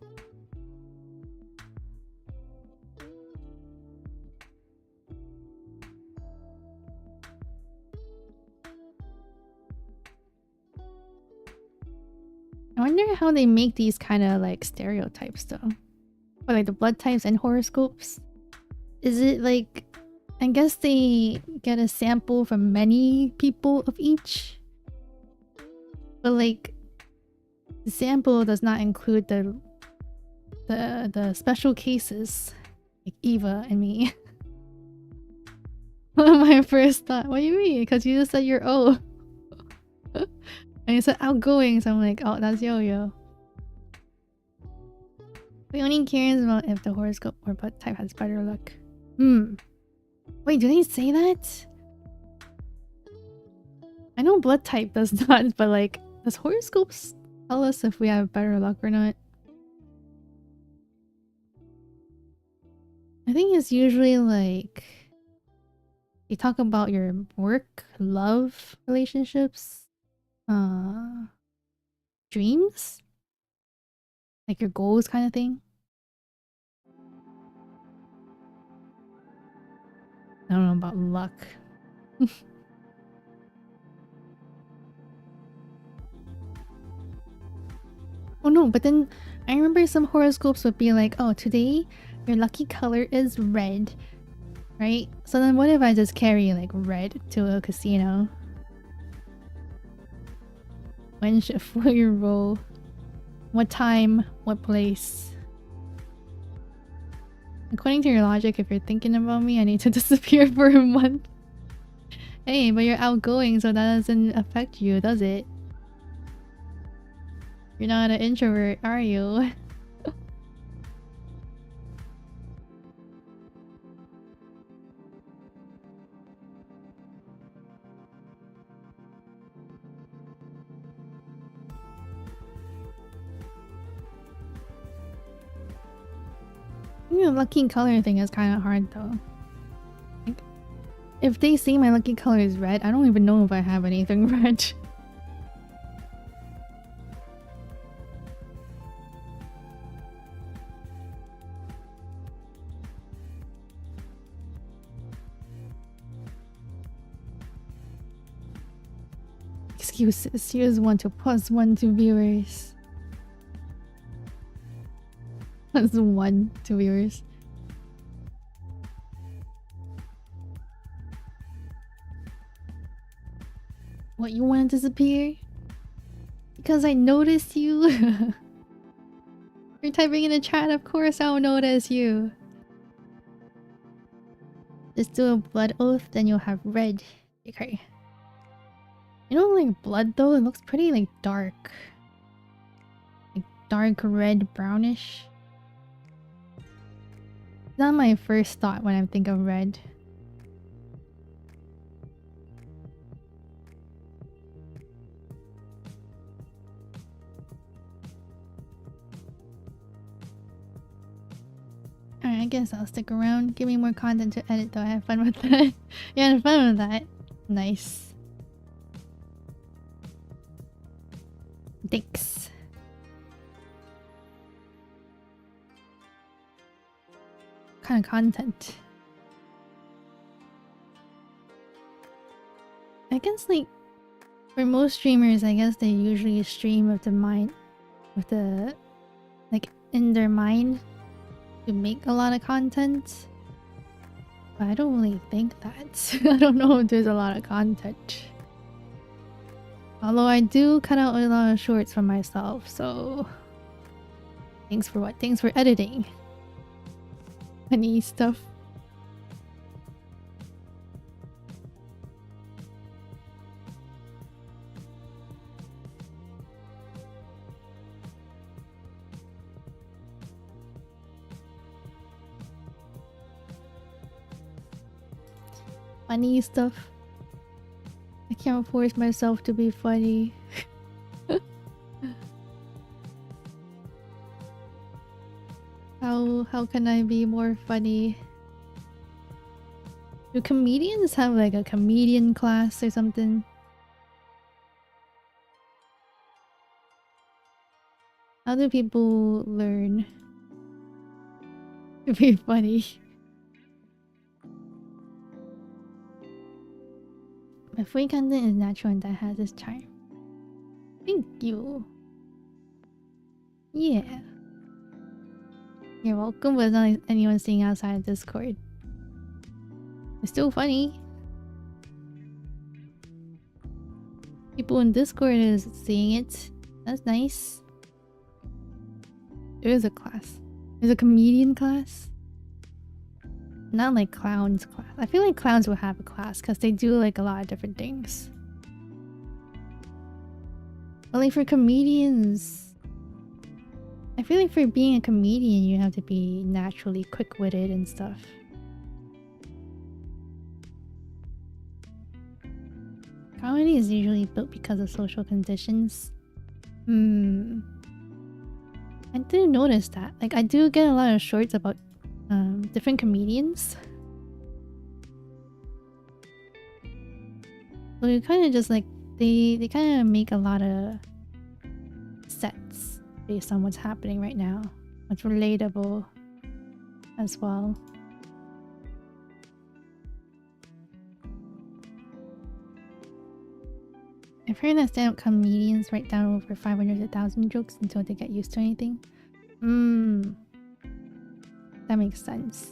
A: I wonder how they make these kind of like stereotypes though. Or like the blood types and horoscopes. Is it like, I guess they get a sample from many people of each? But like, the sample does not include the special cases. Like Eva and me. My first thought, what do you mean? Because you just said you're O. And you said outgoing, so I'm like, oh, that's Yo-Yo. We only cares about if the horoscope or blood type has better luck. Wait, do they say that? I know blood type does not, but like, does horoscopes tell us if we have better luck or not? I think it's usually like you talk about your work, love, relationships, dreams, like your goals kind of thing. I don't know about luck. Oh no, but then I remember some horoscopes would be like, oh, today your lucky color is red, right? So then what if I just carry like red to a casino? When will you roll? What time? What place? According to your logic, if you're thinking about me, I need to disappear for a month. Hey, but you're outgoing, so that doesn't affect you, does it? You're not an introvert, are you? The lucky color thing is kind of hard though. Like, if they say my lucky color is red, I don't even know if I have anything red. Excuses. Here's one to +1 to viewers. +1 to viewers. What, you want to disappear? Because I noticed you? You're typing in the chat, of course I'll notice you. Just do a blood oath, then you'll have red. Okay. You know, like blood though, it looks pretty like dark. Like dark red, brownish. Not my first thought when I think of red. Alright, I guess I'll stick around. Give me more content to edit though. I had fun with that. You had fun with that. Nice. Thanks. What kind of content? I guess like for most streamers, I guess they usually stream with the mind, with the like in their mind to make a lot of content. But I don't really think that. I don't know if there's a lot of content. Although I do cut out a lot of shorts for myself, so thanks for what? Thanks for editing. Funny stuff. Funny stuff. I can't force myself to be funny. How can I be more funny? Do comedians have like a comedian class or something? How do people learn to be funny? My free content is natural and that has its charm. Thank you. Yeah. You're welcome, but it's not like anyone seeing outside of Discord. It's still funny. People in Discord is seeing it. That's nice. There is a class. There's a comedian class. Not like clowns class. I feel like clowns will have a class because they do like a lot of different things. But like for comedians, I feel like for being a comedian you have to be naturally quick-witted and stuff. Comedy is usually built because of social conditions. I didn't notice that. Like, I do get a lot of shorts about different comedians. So you kind of just like they kind of make a lot of sets based on what's happening right now. What's relatable as well. I've heard that stand-up comedians write down over 500 to 1,000 jokes until they get used to anything. That makes sense.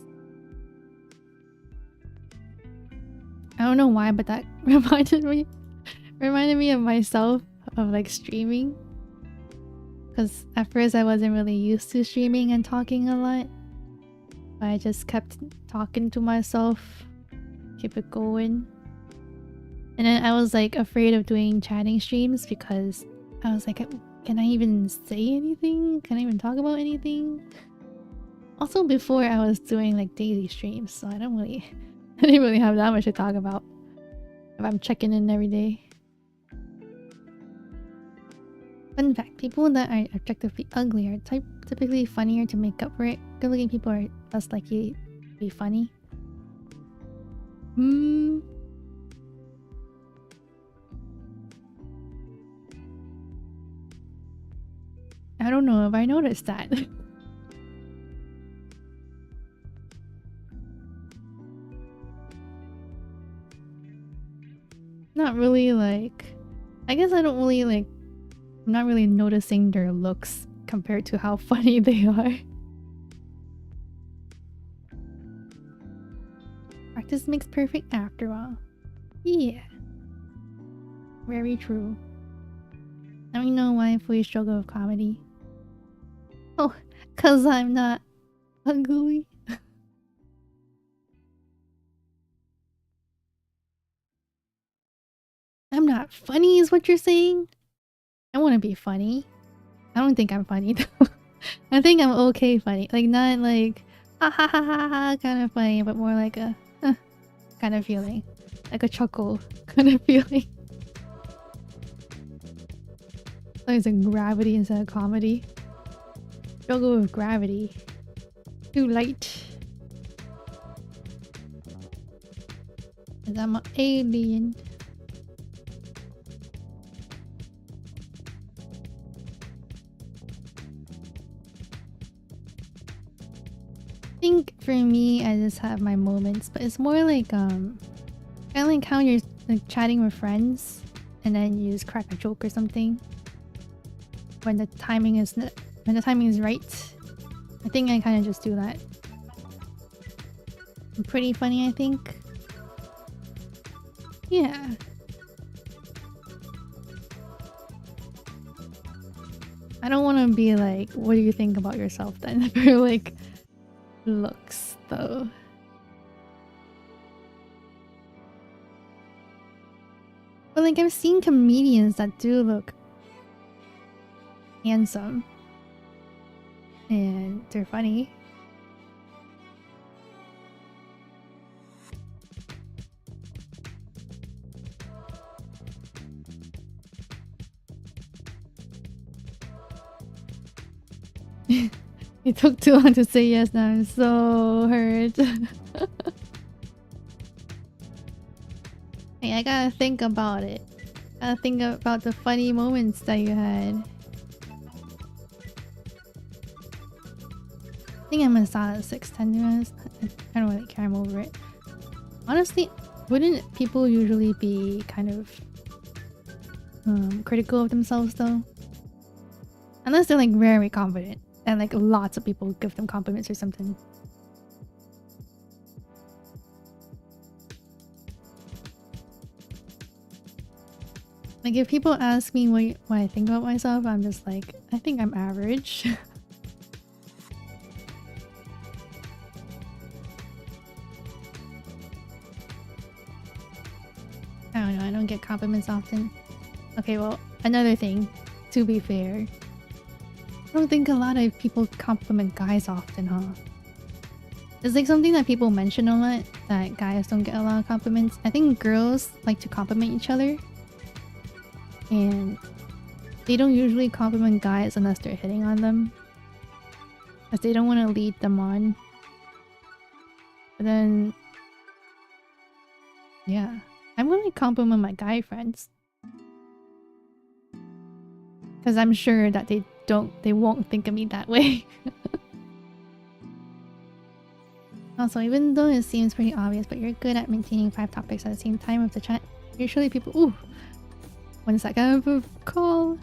A: I don't know why, but that reminded me of myself of like streaming. Because at first I wasn't really used to streaming and talking a lot. But I just kept talking to myself, keep it going. And then I was like afraid of doing chatting streams because I was like, can I even say anything? Can I even talk about anything? Also before I was doing like daily streams, so I didn't really have that much to talk about if I'm checking in every day. Fun fact, people that are objectively ugly are typically funnier to make up for it. Good looking people are less likely to be funny. I don't know if I noticed that. Not really like... I guess I don't really like... I'm not really noticing their looks compared to how funny they are. Practice makes perfect after all. Yeah. Very true. Let me know why we struggle with comedy. Oh, 'cause I'm not ugly. I'm not funny is what you're saying? I want to be funny. I don't think I'm funny though. I think I'm okay funny. Like not like ha ha ha ha ha kind of funny, but more like a kind of feeling. Like a chuckle kind of feeling. There's a gravity instead of comedy. Struggle with gravity. Too light. Cause I'm an alien. I think for me, I just have my moments, but it's more like kind of like how you're like chatting with friends, and then you just crack a joke or something when the timing is right. I think I kind of just do that. I'm pretty funny, I think. Yeah. I don't want to be like, what do you think about yourself then? For like looks though. But like I've seen comedians that do look handsome and they're funny. It took too long to say yes, now I'm so hurt. Hey, I gotta think about it. Gotta think about the funny moments that you had. I think I'm a solid 6/10 to be honest. I don't really care, I'm over it. Honestly, wouldn't people usually be kind of critical of themselves though? Unless they're like very confident and like lots of people give them compliments or something. Like if people ask me what I think about myself, I'm just like, I think I'm average. I don't know, I don't get compliments often. Okay, well, another thing, to be fair. I don't think a lot of people compliment guys often, huh? It's like something that people mention a lot, that guys don't get a lot of compliments. I think girls like to compliment each other and they don't usually compliment guys unless they're hitting on them, because they don't want to lead them on. But then, yeah, I'm gonna compliment my guy friends, because I'm sure that they won't think of me that way. Also, even though it seems pretty obvious, but you're good at maintaining 5 topics at the same time with the chat. Usually people... Ooh! 1 second, I have a call.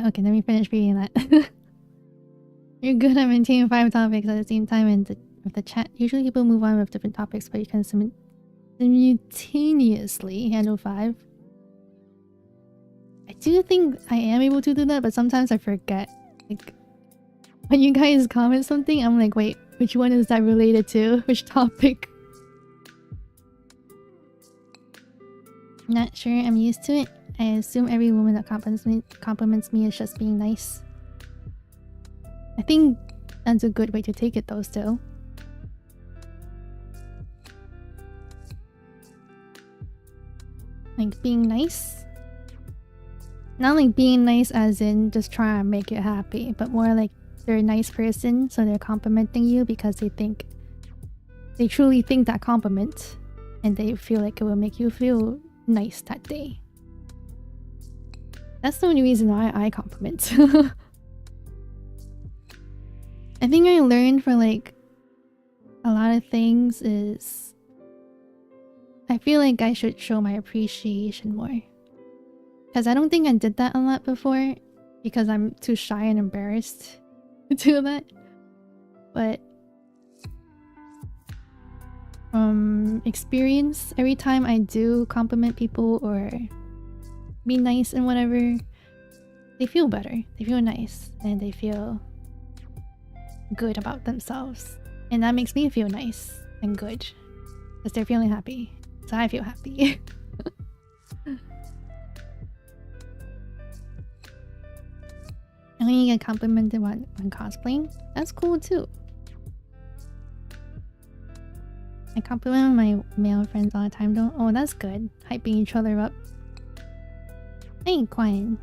A: Okay, let me finish reading that. You're good at maintaining 5 topics at the same time in the chat. Usually people move on with different topics, but you can simultaneously handle 5. I do think I am able to do that, but sometimes I forget. Like, when you guys comment something, I'm like, wait, which one is that related to? Which topic? Not sure, I'm used to it. I assume every woman that compliments me is just being nice. I think that's a good way to take it though still. Like being nice? Not like being nice as in just trying to make you happy, but more like they're a nice person, so they're complimenting you because they truly think that compliment, and they feel like it will make you feel nice that day. That's the only reason why I compliment. I think I learned for like a lot of things is I feel like I should show my appreciation more. Because I don't think I did that a lot before because I'm too shy and embarrassed to do that. But from experience, every time I do compliment people or be nice and whatever, they feel better. They feel nice and they feel good about themselves. And that makes me feel nice and good because they're feeling happy. So I feel happy. And when you get complimented when cosplaying, that's cool too. I compliment my male friends all the time though. Oh, that's good. Hyping each other up. Hey, Kwan.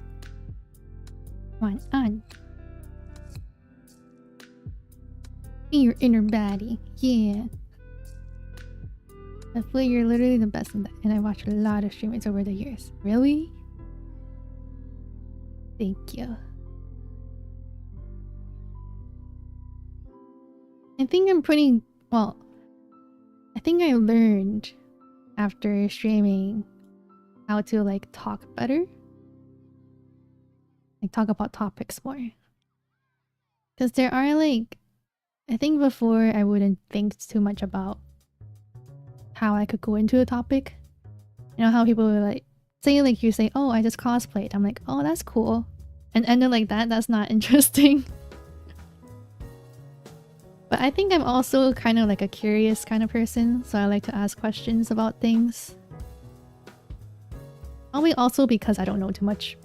A: Kwan on. Be your inner baddie. Yeah. I feel you're literally the best in that. And I watched a lot of streamers over the years. Really? Thank you. I think I'm pretty... Well, I think I learned after streaming how to like talk better. Like talk about topics more. Because there are like... I think before I wouldn't think too much about how I could go into a topic. You know how people were like... Say like you say, oh, I just cosplayed. I'm like, oh, that's cool. And end it like that, that's not interesting. But I think I'm also kind of like a curious kind of person, so I like to ask questions about things. Probably also because I don't know too much.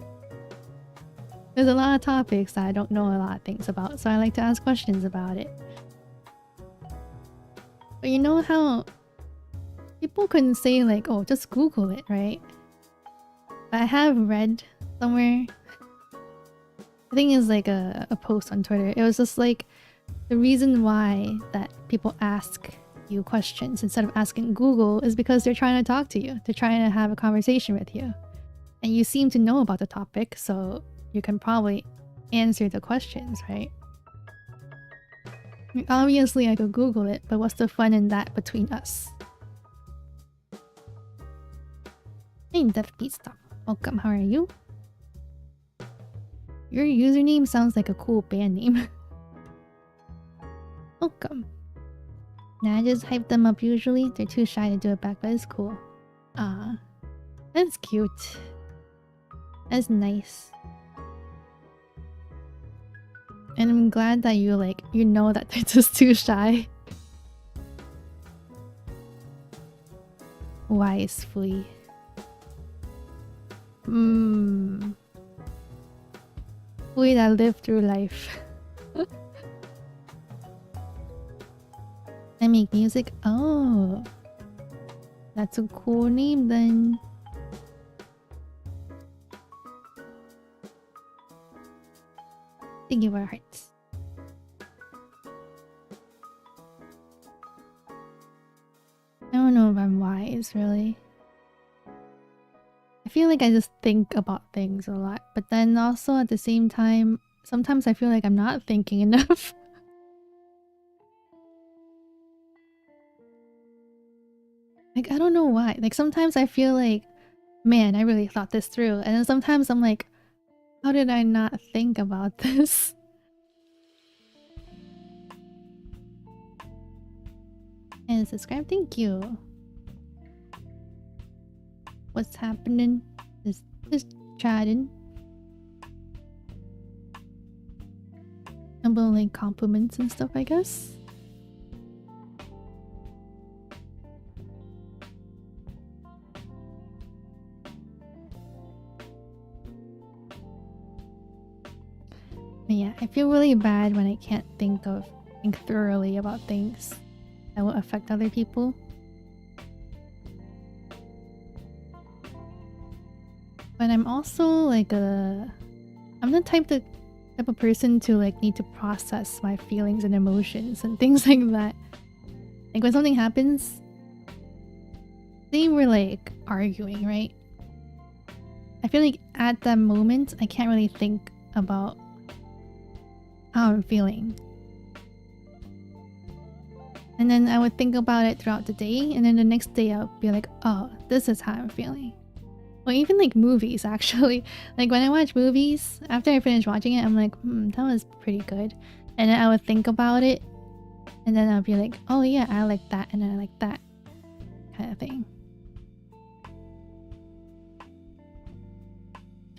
A: There's a lot of topics that I don't know a lot of things about, so I like to ask questions about it. But you know how people couldn't say like, oh, just Google it, right? But I have read somewhere, I think it's like a post on Twitter. It was just like, the reason why that people ask you questions instead of asking Google is because they're trying to talk to you. They're trying to have a conversation with you. And you seem to know about the topic, so you can probably answer the questions, right? Obviously, I could Google it, but what's the fun in that between us? Hey, Death Beast. Welcome, how are you? Your username sounds like a cool band name. Welcome. Nah, I just hype them up usually. They're too shy to do it back, but it's cool. Ah, that's cute. That's nice. And I'm glad that you like, you know that they're just too shy. Wise flea. Flea that lived through life. I make music? Oh, that's a cool name then. Thank you for hearts. I don't know if I'm wise, really. I feel like I just think about things a lot, but then also at the same time, sometimes I feel like I'm not thinking enough. Like, I don't know why. Like, sometimes I feel like, man, I really thought this through. And then sometimes I'm like, how did I not think about this? And subscribe, thank you. What's happening? Just chatting. About like compliments and stuff, I guess. But yeah, I feel really bad when I can't think thoroughly about things that will affect other people. But I'm also like I'm the type to type of person to like need to process my feelings and emotions and things like that. Like when something happens, say we're like arguing, right? I feel like at that moment I can't really think about how I'm feeling. And then I would think about it throughout the day, and then the next day I'll be like, oh, this is how I'm feeling. Or even like movies, actually. Like when I watch movies, after I finish watching it, I'm like, that was pretty good. And then I would think about it, and then I'll be like, oh yeah, I like that, and I like that kind of thing.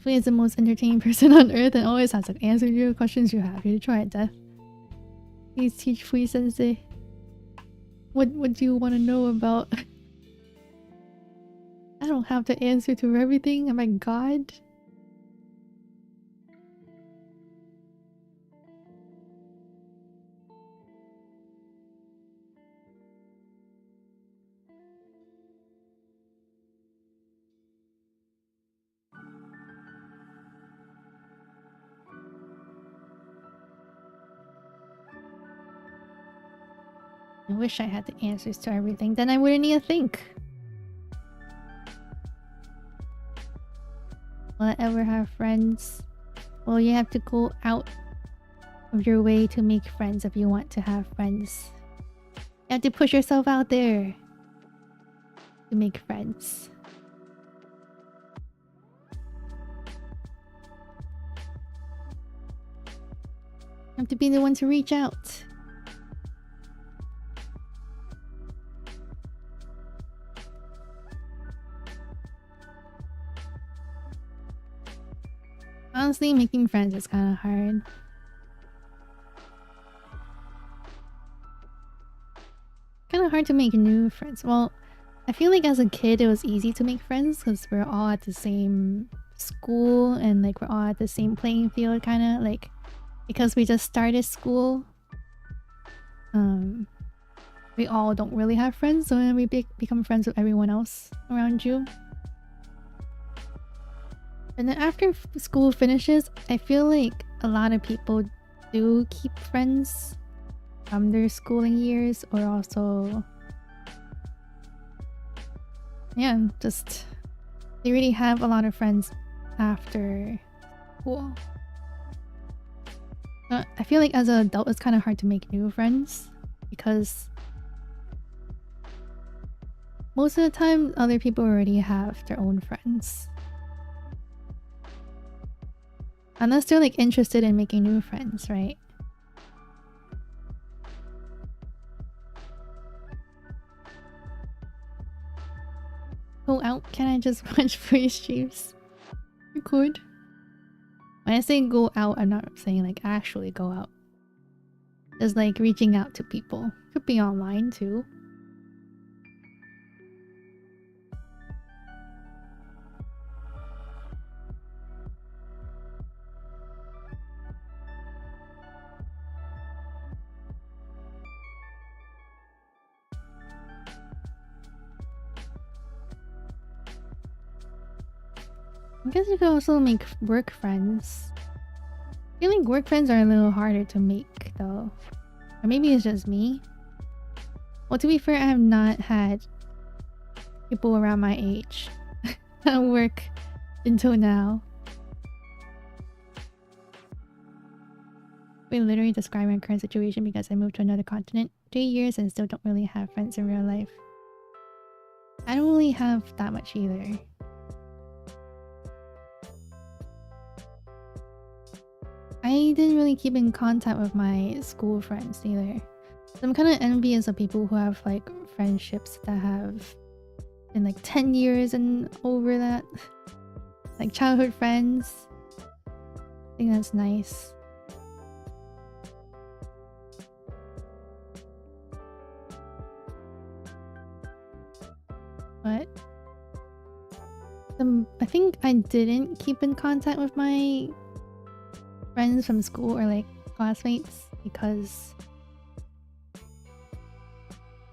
A: He is the most entertaining person on earth and always has to answer your questions you have. You try it, Death. Please teach Fui Sensei. What do you want to know about? I don't have the answer to everything. Am I God? I wish I had the answers to everything. Then I wouldn't need to think. Will I ever have friends? Well, you have to go out of your way to make friends if you want to have friends. You have to push yourself out there to make friends. You have to be the one to reach out. Honestly, making friends is kind of hard. Kind of hard to make new friends. Well, I feel like as a kid it was easy to make friends because we're all at the same school and like we're all at the same playing field, kind of like because we just started school. We all don't really have friends, so then we become friends with everyone else around you. And then after school finishes, I feel like a lot of people do keep friends from their schooling years, or also, yeah, just they really have a lot of friends after school. I feel like as an adult, it's kind of hard to make new friends because most of the time, other people already have their own friends. Unless they're like interested in making new friends, right? Go out? Can I just watch free streams? You could. When I say go out, I'm not saying like actually go out. Just like reaching out to people. Could be online too. I guess you could also make work friends. I feel like work friends are a little harder to make though. Or maybe it's just me. Well, to be fair, I have not had people around my age at work until now. We literally describe my current situation because I moved to another continent 3 years and still don't really have friends in real life. I don't really have that much either. I didn't really keep in contact with my school friends either. So I'm kind of envious of people who have like friendships that have been like 10 years and over that. Like childhood friends. I think that's nice. But I think I didn't keep in contact with my friends from school or like classmates because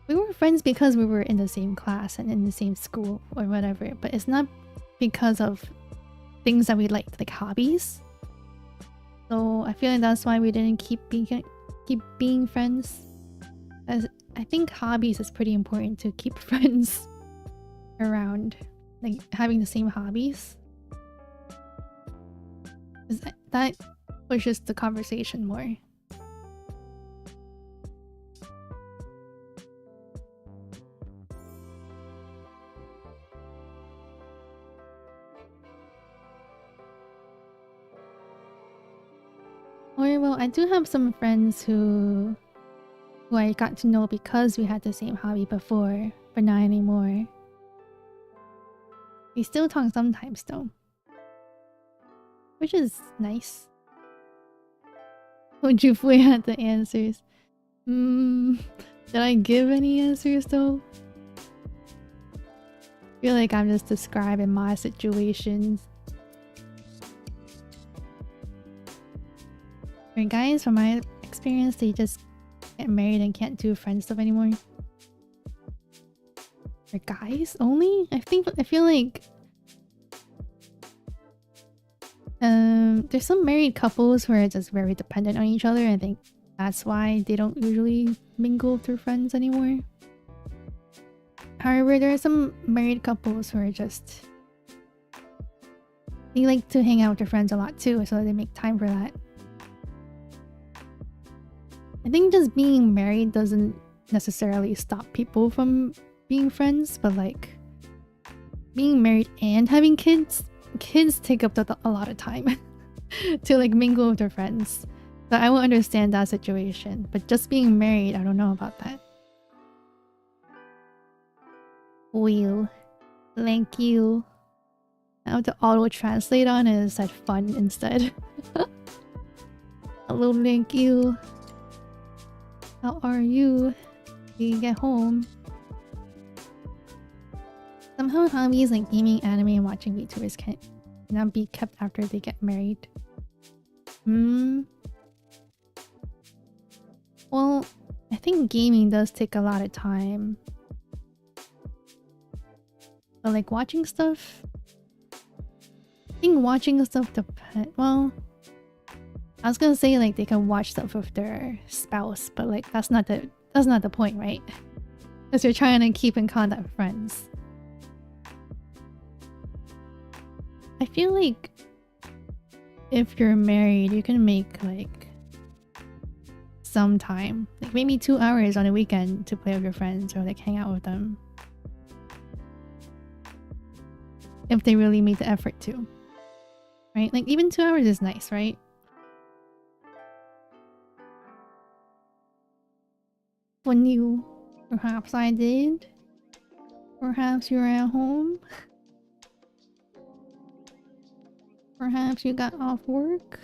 A: we were friends because we were in the same class and in the same school or whatever, but it's not because of things that we liked, like hobbies. So I feel like that's why we didn't keep being friends. As I think hobbies is pretty important to keep friends around, like having the same hobbies. That pushes the conversation more. Or well, I do have some friends who I got to know because we had the same hobby before, but not anymore. We still talk sometimes though, which is nice. Would you had the answers? Did I give any answers though? I feel like I'm just describing my situations. For guys, from my experience, they just get married and can't do friend stuff anymore. For guys only? I feel like there's some married couples who are just very dependent on each other. I think that's why they don't usually mingle with their friends anymore. However, there are some married couples who are just... they like to hang out with their friends a lot too, so they make time for that. I think just being married doesn't necessarily stop people from being friends, but like being married and having kids take up a lot of time to like mingle with their friends. So I will understand that situation, but just being married, I don't know about that. Will, thank you. Now to auto translate on is said fun instead. Hello, thank you. How are you? Did you get home? Somehow hobbies like gaming, anime, and watching VTubers cannot be kept after they get married. Well, I think gaming does take a lot of time. But like watching stuff... I think watching stuff depends... well... I was gonna say like they can watch stuff with their spouse, but like that's not the point, right? Because you're trying to keep in contact with friends. I feel like if you're married, you can make like some time, like maybe 2 hours on a weekend to play with your friends or like hang out with them. If they really make the effort to. Right? Like even 2 hours is nice, right? When you... perhaps I did. Perhaps you're at home. Perhaps you got off work.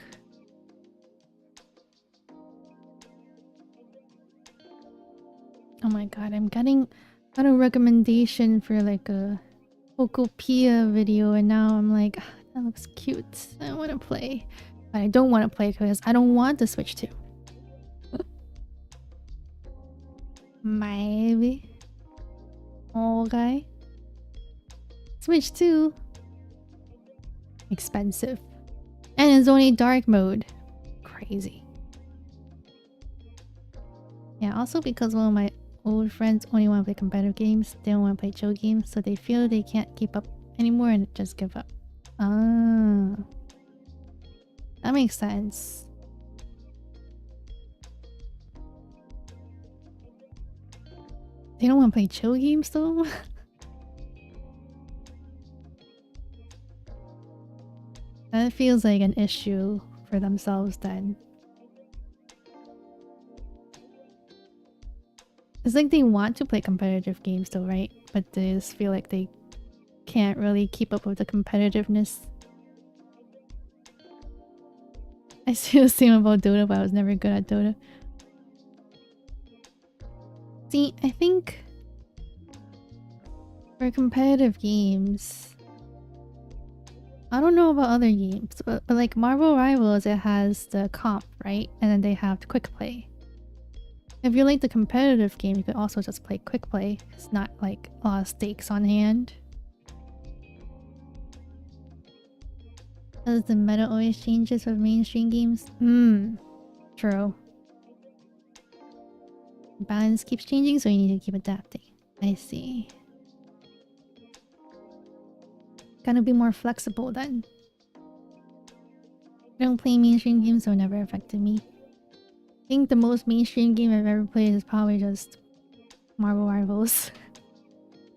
A: Oh my god, I'm getting a recommendation for like a Pokopia video and now I'm like, ah, that looks cute. I want to play. But I don't want to play because I don't want the Switch 2. Maybe. Okay. Switch 2. Expensive. And it's only dark mode. Crazy. Yeah, also because one of my old friends only want to play competitive games. They don't want to play chill games. So they feel they can't keep up anymore and just give up. Ah. That makes sense. They don't want to play chill games though? That feels like an issue for themselves then. It's like they want to play competitive games though, right? But they just feel like they can't really keep up with the competitiveness. I see the same about Dota, but I was never good at Dota. See, I think for competitive games, I don't know about other games, but like Marvel Rivals, it has the comp, right? And then they have the quick play. If you like the competitive game, you could also just play quick play. It's not like a lot of stakes on hand. Does the meta always changes with mainstream games? True. Balance keeps changing, so you need to keep adapting. I see. Gotta be more flexible then. I don't play mainstream games, so it never affected me. I think the most mainstream game I've ever played is probably just Marvel Rivals.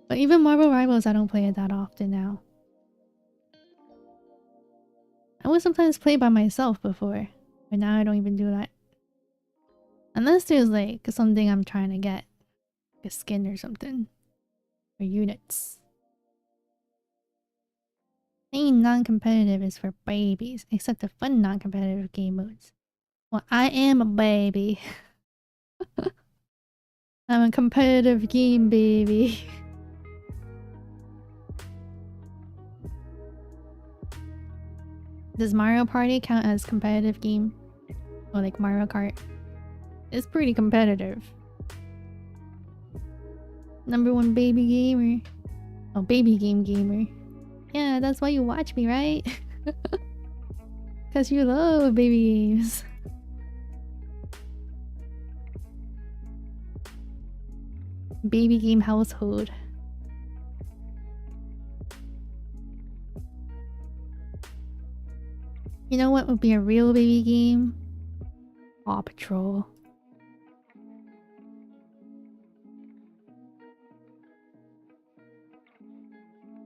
A: But even Marvel Rivals, I don't play it that often now. I would sometimes play by myself before, but now I don't even do that. Unless there's like something I'm trying to get. Like a skin or something. Or units. Playing non-competitive is for babies, except the fun non-competitive game modes. Well, I am a baby. I'm a competitive game baby. Does Mario Party count as competitive game? Or like Mario Kart? It's pretty competitive. #1 baby gamer. Oh, baby game gamer. Yeah, that's why you watch me, right? Because you love baby games. Baby game household. You know what would be a real baby game? Paw Patrol.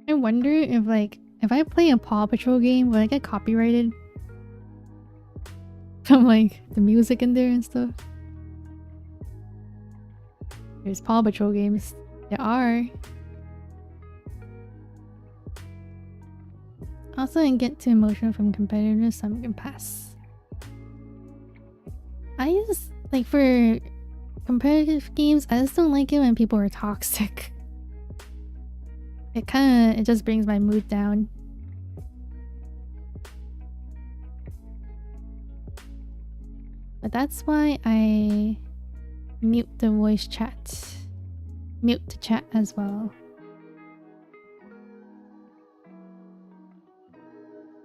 A: I wonder if I play a Paw Patrol game, will I get copyrighted? From like the music in there and stuff. There's Paw Patrol games. There are. Also, I get too emotional from competitiveness, so I'm gonna pass. I just like for competitive games, I just don't like it when people are toxic. It just brings my mood down. But that's why I mute the voice chat. Mute the chat as well.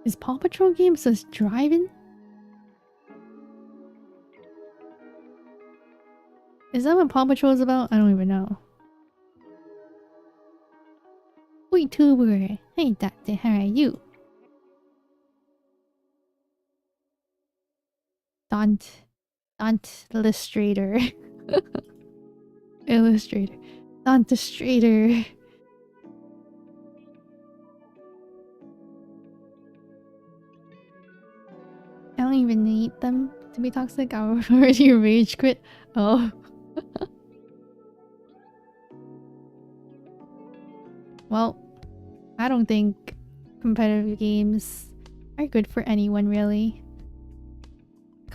A: Is Paw Patrol games just driving? Is that what Paw Patrol is about? I don't even know. VTuber, hey Dante, how are you? Don't illustrator. Illustrator. Illustrator. I don't even need them to be toxic. I already rage quit. Oh. Well, I don't think competitive games are good for anyone, really.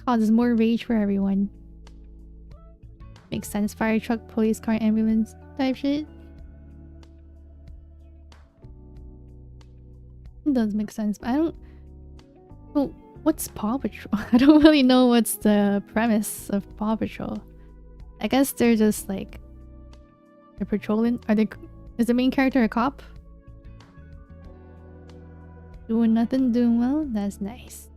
A: Causes more rage for everyone. Makes sense. Fire truck, police car, ambulance type shit. It does make sense, but I don't... Well, what's Paw Patrol? I don't really know what's the premise of Paw Patrol. I guess they're just like... They're patrolling? Is the main character a cop? Doing nothing, doing well? That's nice.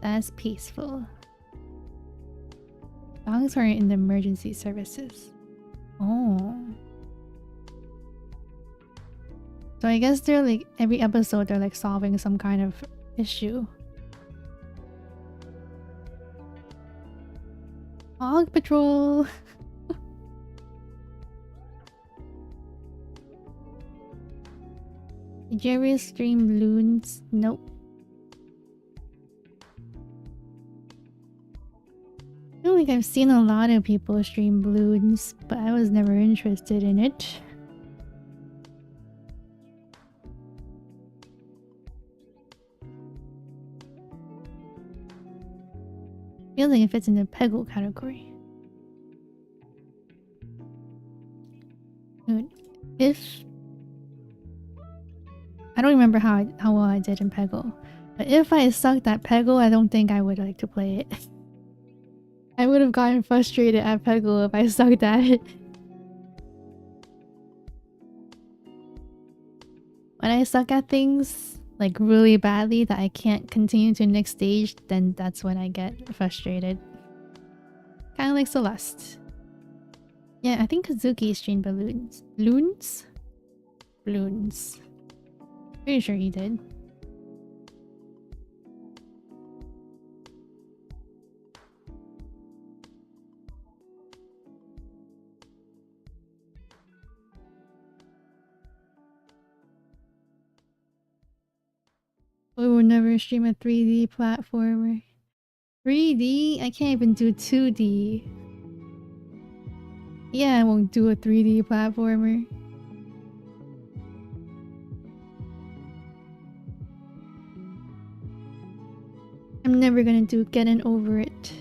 A: That's peaceful. Dogs are in the emergency services. Oh. So I guess they're like, every episode they're like solving some kind of issue. Dog Patrol! Did you ever stream loons? Nope. I feel like I've seen a lot of people stream balloons, but I was never interested in it. Feels like it fits in the Peggle category. Dude, if... I don't remember how well I did in Peggle, but if I sucked at Peggle, I don't think I would like to play it. I would have gotten frustrated at Peggle if I sucked at it. When I suck at things, like really badly that I can't continue to the next stage, then that's when I get frustrated. Kind of like Celeste. Yeah, I think Kazuki streamed balloons. Balloons. Pretty sure he did. We will never stream a 3D platformer. 3D? I can't even do 2D. Yeah, I won't do a 3D platformer. I'm never gonna do Getting Over It.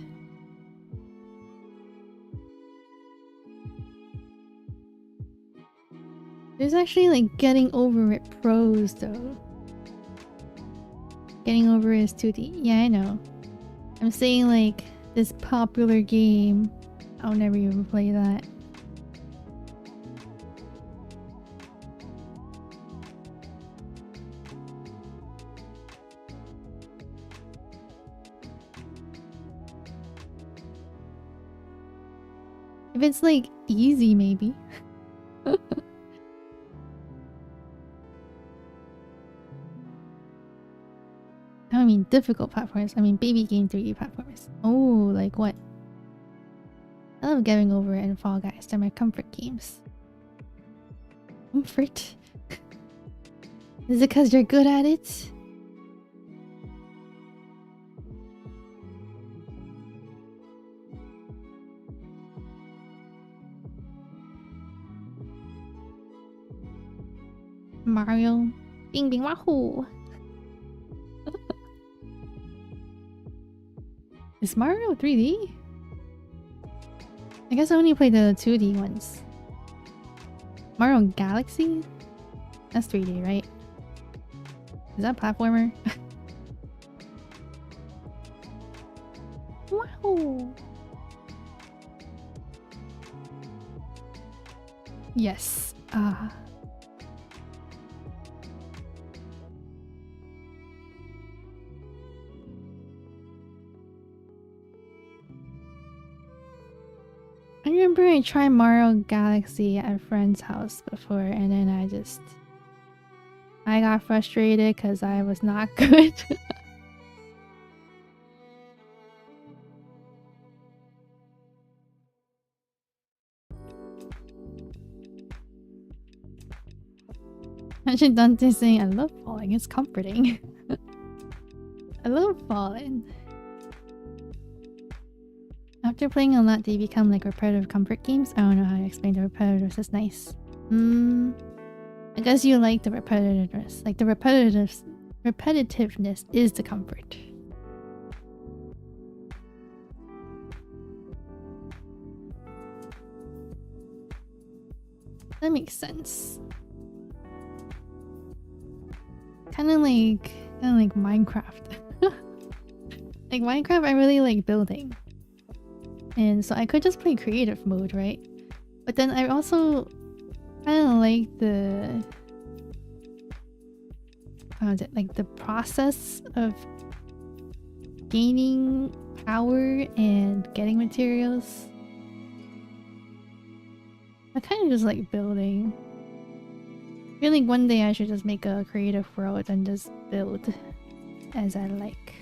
A: There's actually like Getting Over It pros though. Getting Over It is 2D. Yeah, I know. I'm saying like this popular game. I'll never even play that. If it's like easy, maybe. I mean difficult platforms. I mean baby game 3D platforms. Oh, like what? I love Getting Over It and Fall Guys. They're my comfort games. Comfort? Is it because you're good at it? Mario. Bing bing wahoo. Is Mario 3D? I guess I only played the 2D ones. Mario Galaxy? That's 3D, right? Is that a platformer? Wow! Yes. I remember I tried Mario Galaxy at a friend's house before, and then I got frustrated because I was not good. Imagine Dante saying, I love falling, it's comforting. I love falling. After playing a lot, they become like repetitive comfort games. I don't know how to explain the repetitiveness is nice. I guess you like the repetitiveness. Like the repetitiveness is the comfort. That makes sense. Kind of like Minecraft. Like Minecraft, I really like building. And so I could just play creative mode, right? But then I also kind of like the the process of gaining power and getting materials. I kind of just like building. I feel like one day I should just make a creative world and just build as I like.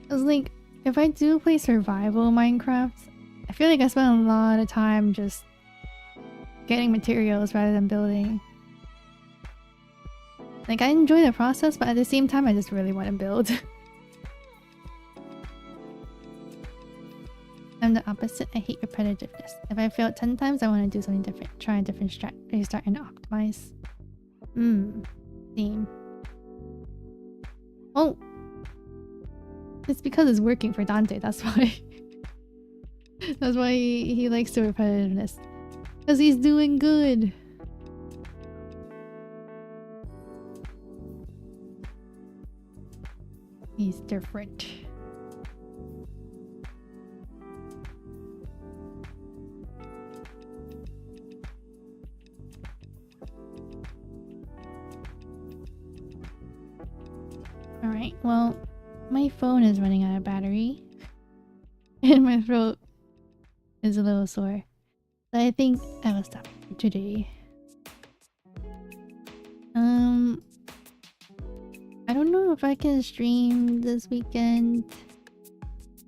A: Cause like, if I do play survival Minecraft, I feel like I spend a lot of time just getting materials rather than building. Like, I enjoy the process, but at the same time, I just really want to build. I'm the opposite. I hate repetitiveness. If I failed 10 times, I want to do something different. Try a different strat. Restart and optimize. Same. Oh! It's because it's working for Dante, that's why. That's why he likes the repetitiveness. Because he's doing good. He's different. Alright, well, my phone is running out of battery. And my throat is a little sore. So I think I will stop for today. I don't know if I can stream this weekend.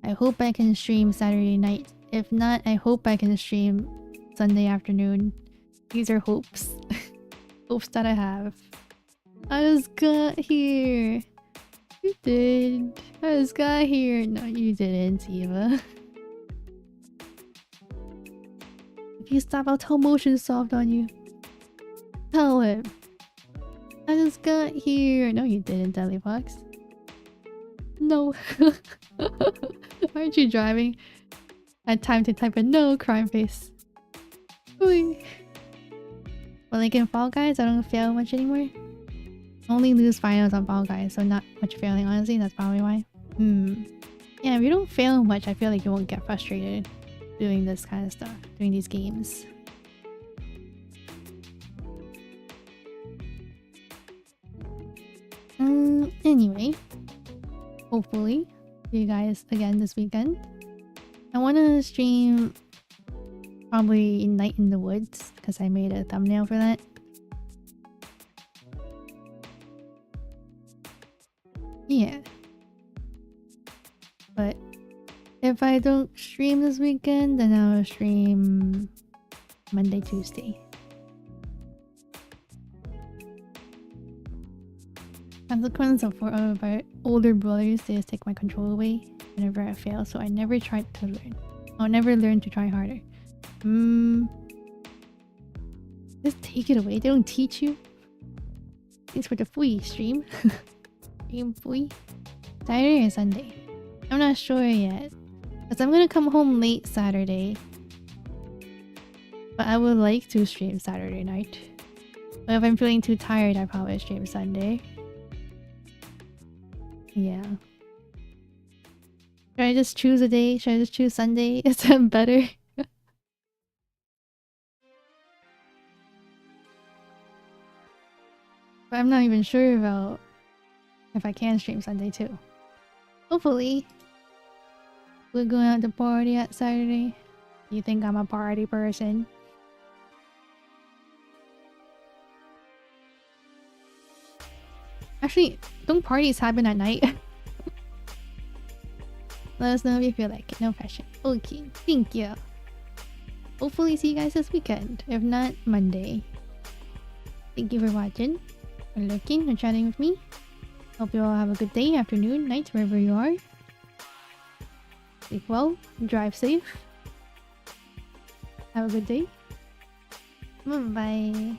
A: I hope I can stream Saturday night. If not, I hope I can stream Sunday afternoon. These are hopes. Hopes that I have. I just got here. You did. I just got here. No, you didn't, Eva. If you stop, I'll tell Motion Soft on you. Tell him. I just got here. No, you didn't, Deli Fox. No. Aren't you driving? I had time to type a no, crime face. Well, like in Fall Guys, I don't fail much anymore. Only lose finals on Fall Guys, so not much failing, honestly. That's probably why. Yeah, if you don't fail much, I feel like you won't get frustrated doing this kind of stuff, doing these games. Anyway, hopefully see you guys again this weekend. I want to stream probably Night in the Woods because I made a thumbnail for that. Yeah. But if I don't stream this weekend, then I'll stream Monday, Tuesday. Consequence of 4 of our older brothers, they just take my control away whenever I fail, so I never tried to learn. I'll never learn to try harder. Just take it away. They don't teach you. Thanks for the free stream. Stream free. Saturday or Sunday? I'm not sure yet. Because I'm gonna come home late Saturday. But I would like to stream Saturday night. But if I'm feeling too tired, I probably stream Sunday. Yeah. Should I just choose a day? Should I just choose Sunday? Is that better? But I'm not even sure about if I can stream Sunday too. Hopefully. We're going out to party at Saturday. You think I'm a party person? Actually, don't parties happen at night? Let us know if you feel like it. No pressure. Okay, thank you. Hopefully see you guys this weekend. If not, Monday. Thank you for watching, for looking, and chatting with me. Hope you all have a good day, afternoon, night, wherever you are. Sleep well, drive safe. Have a good day. Bye-bye.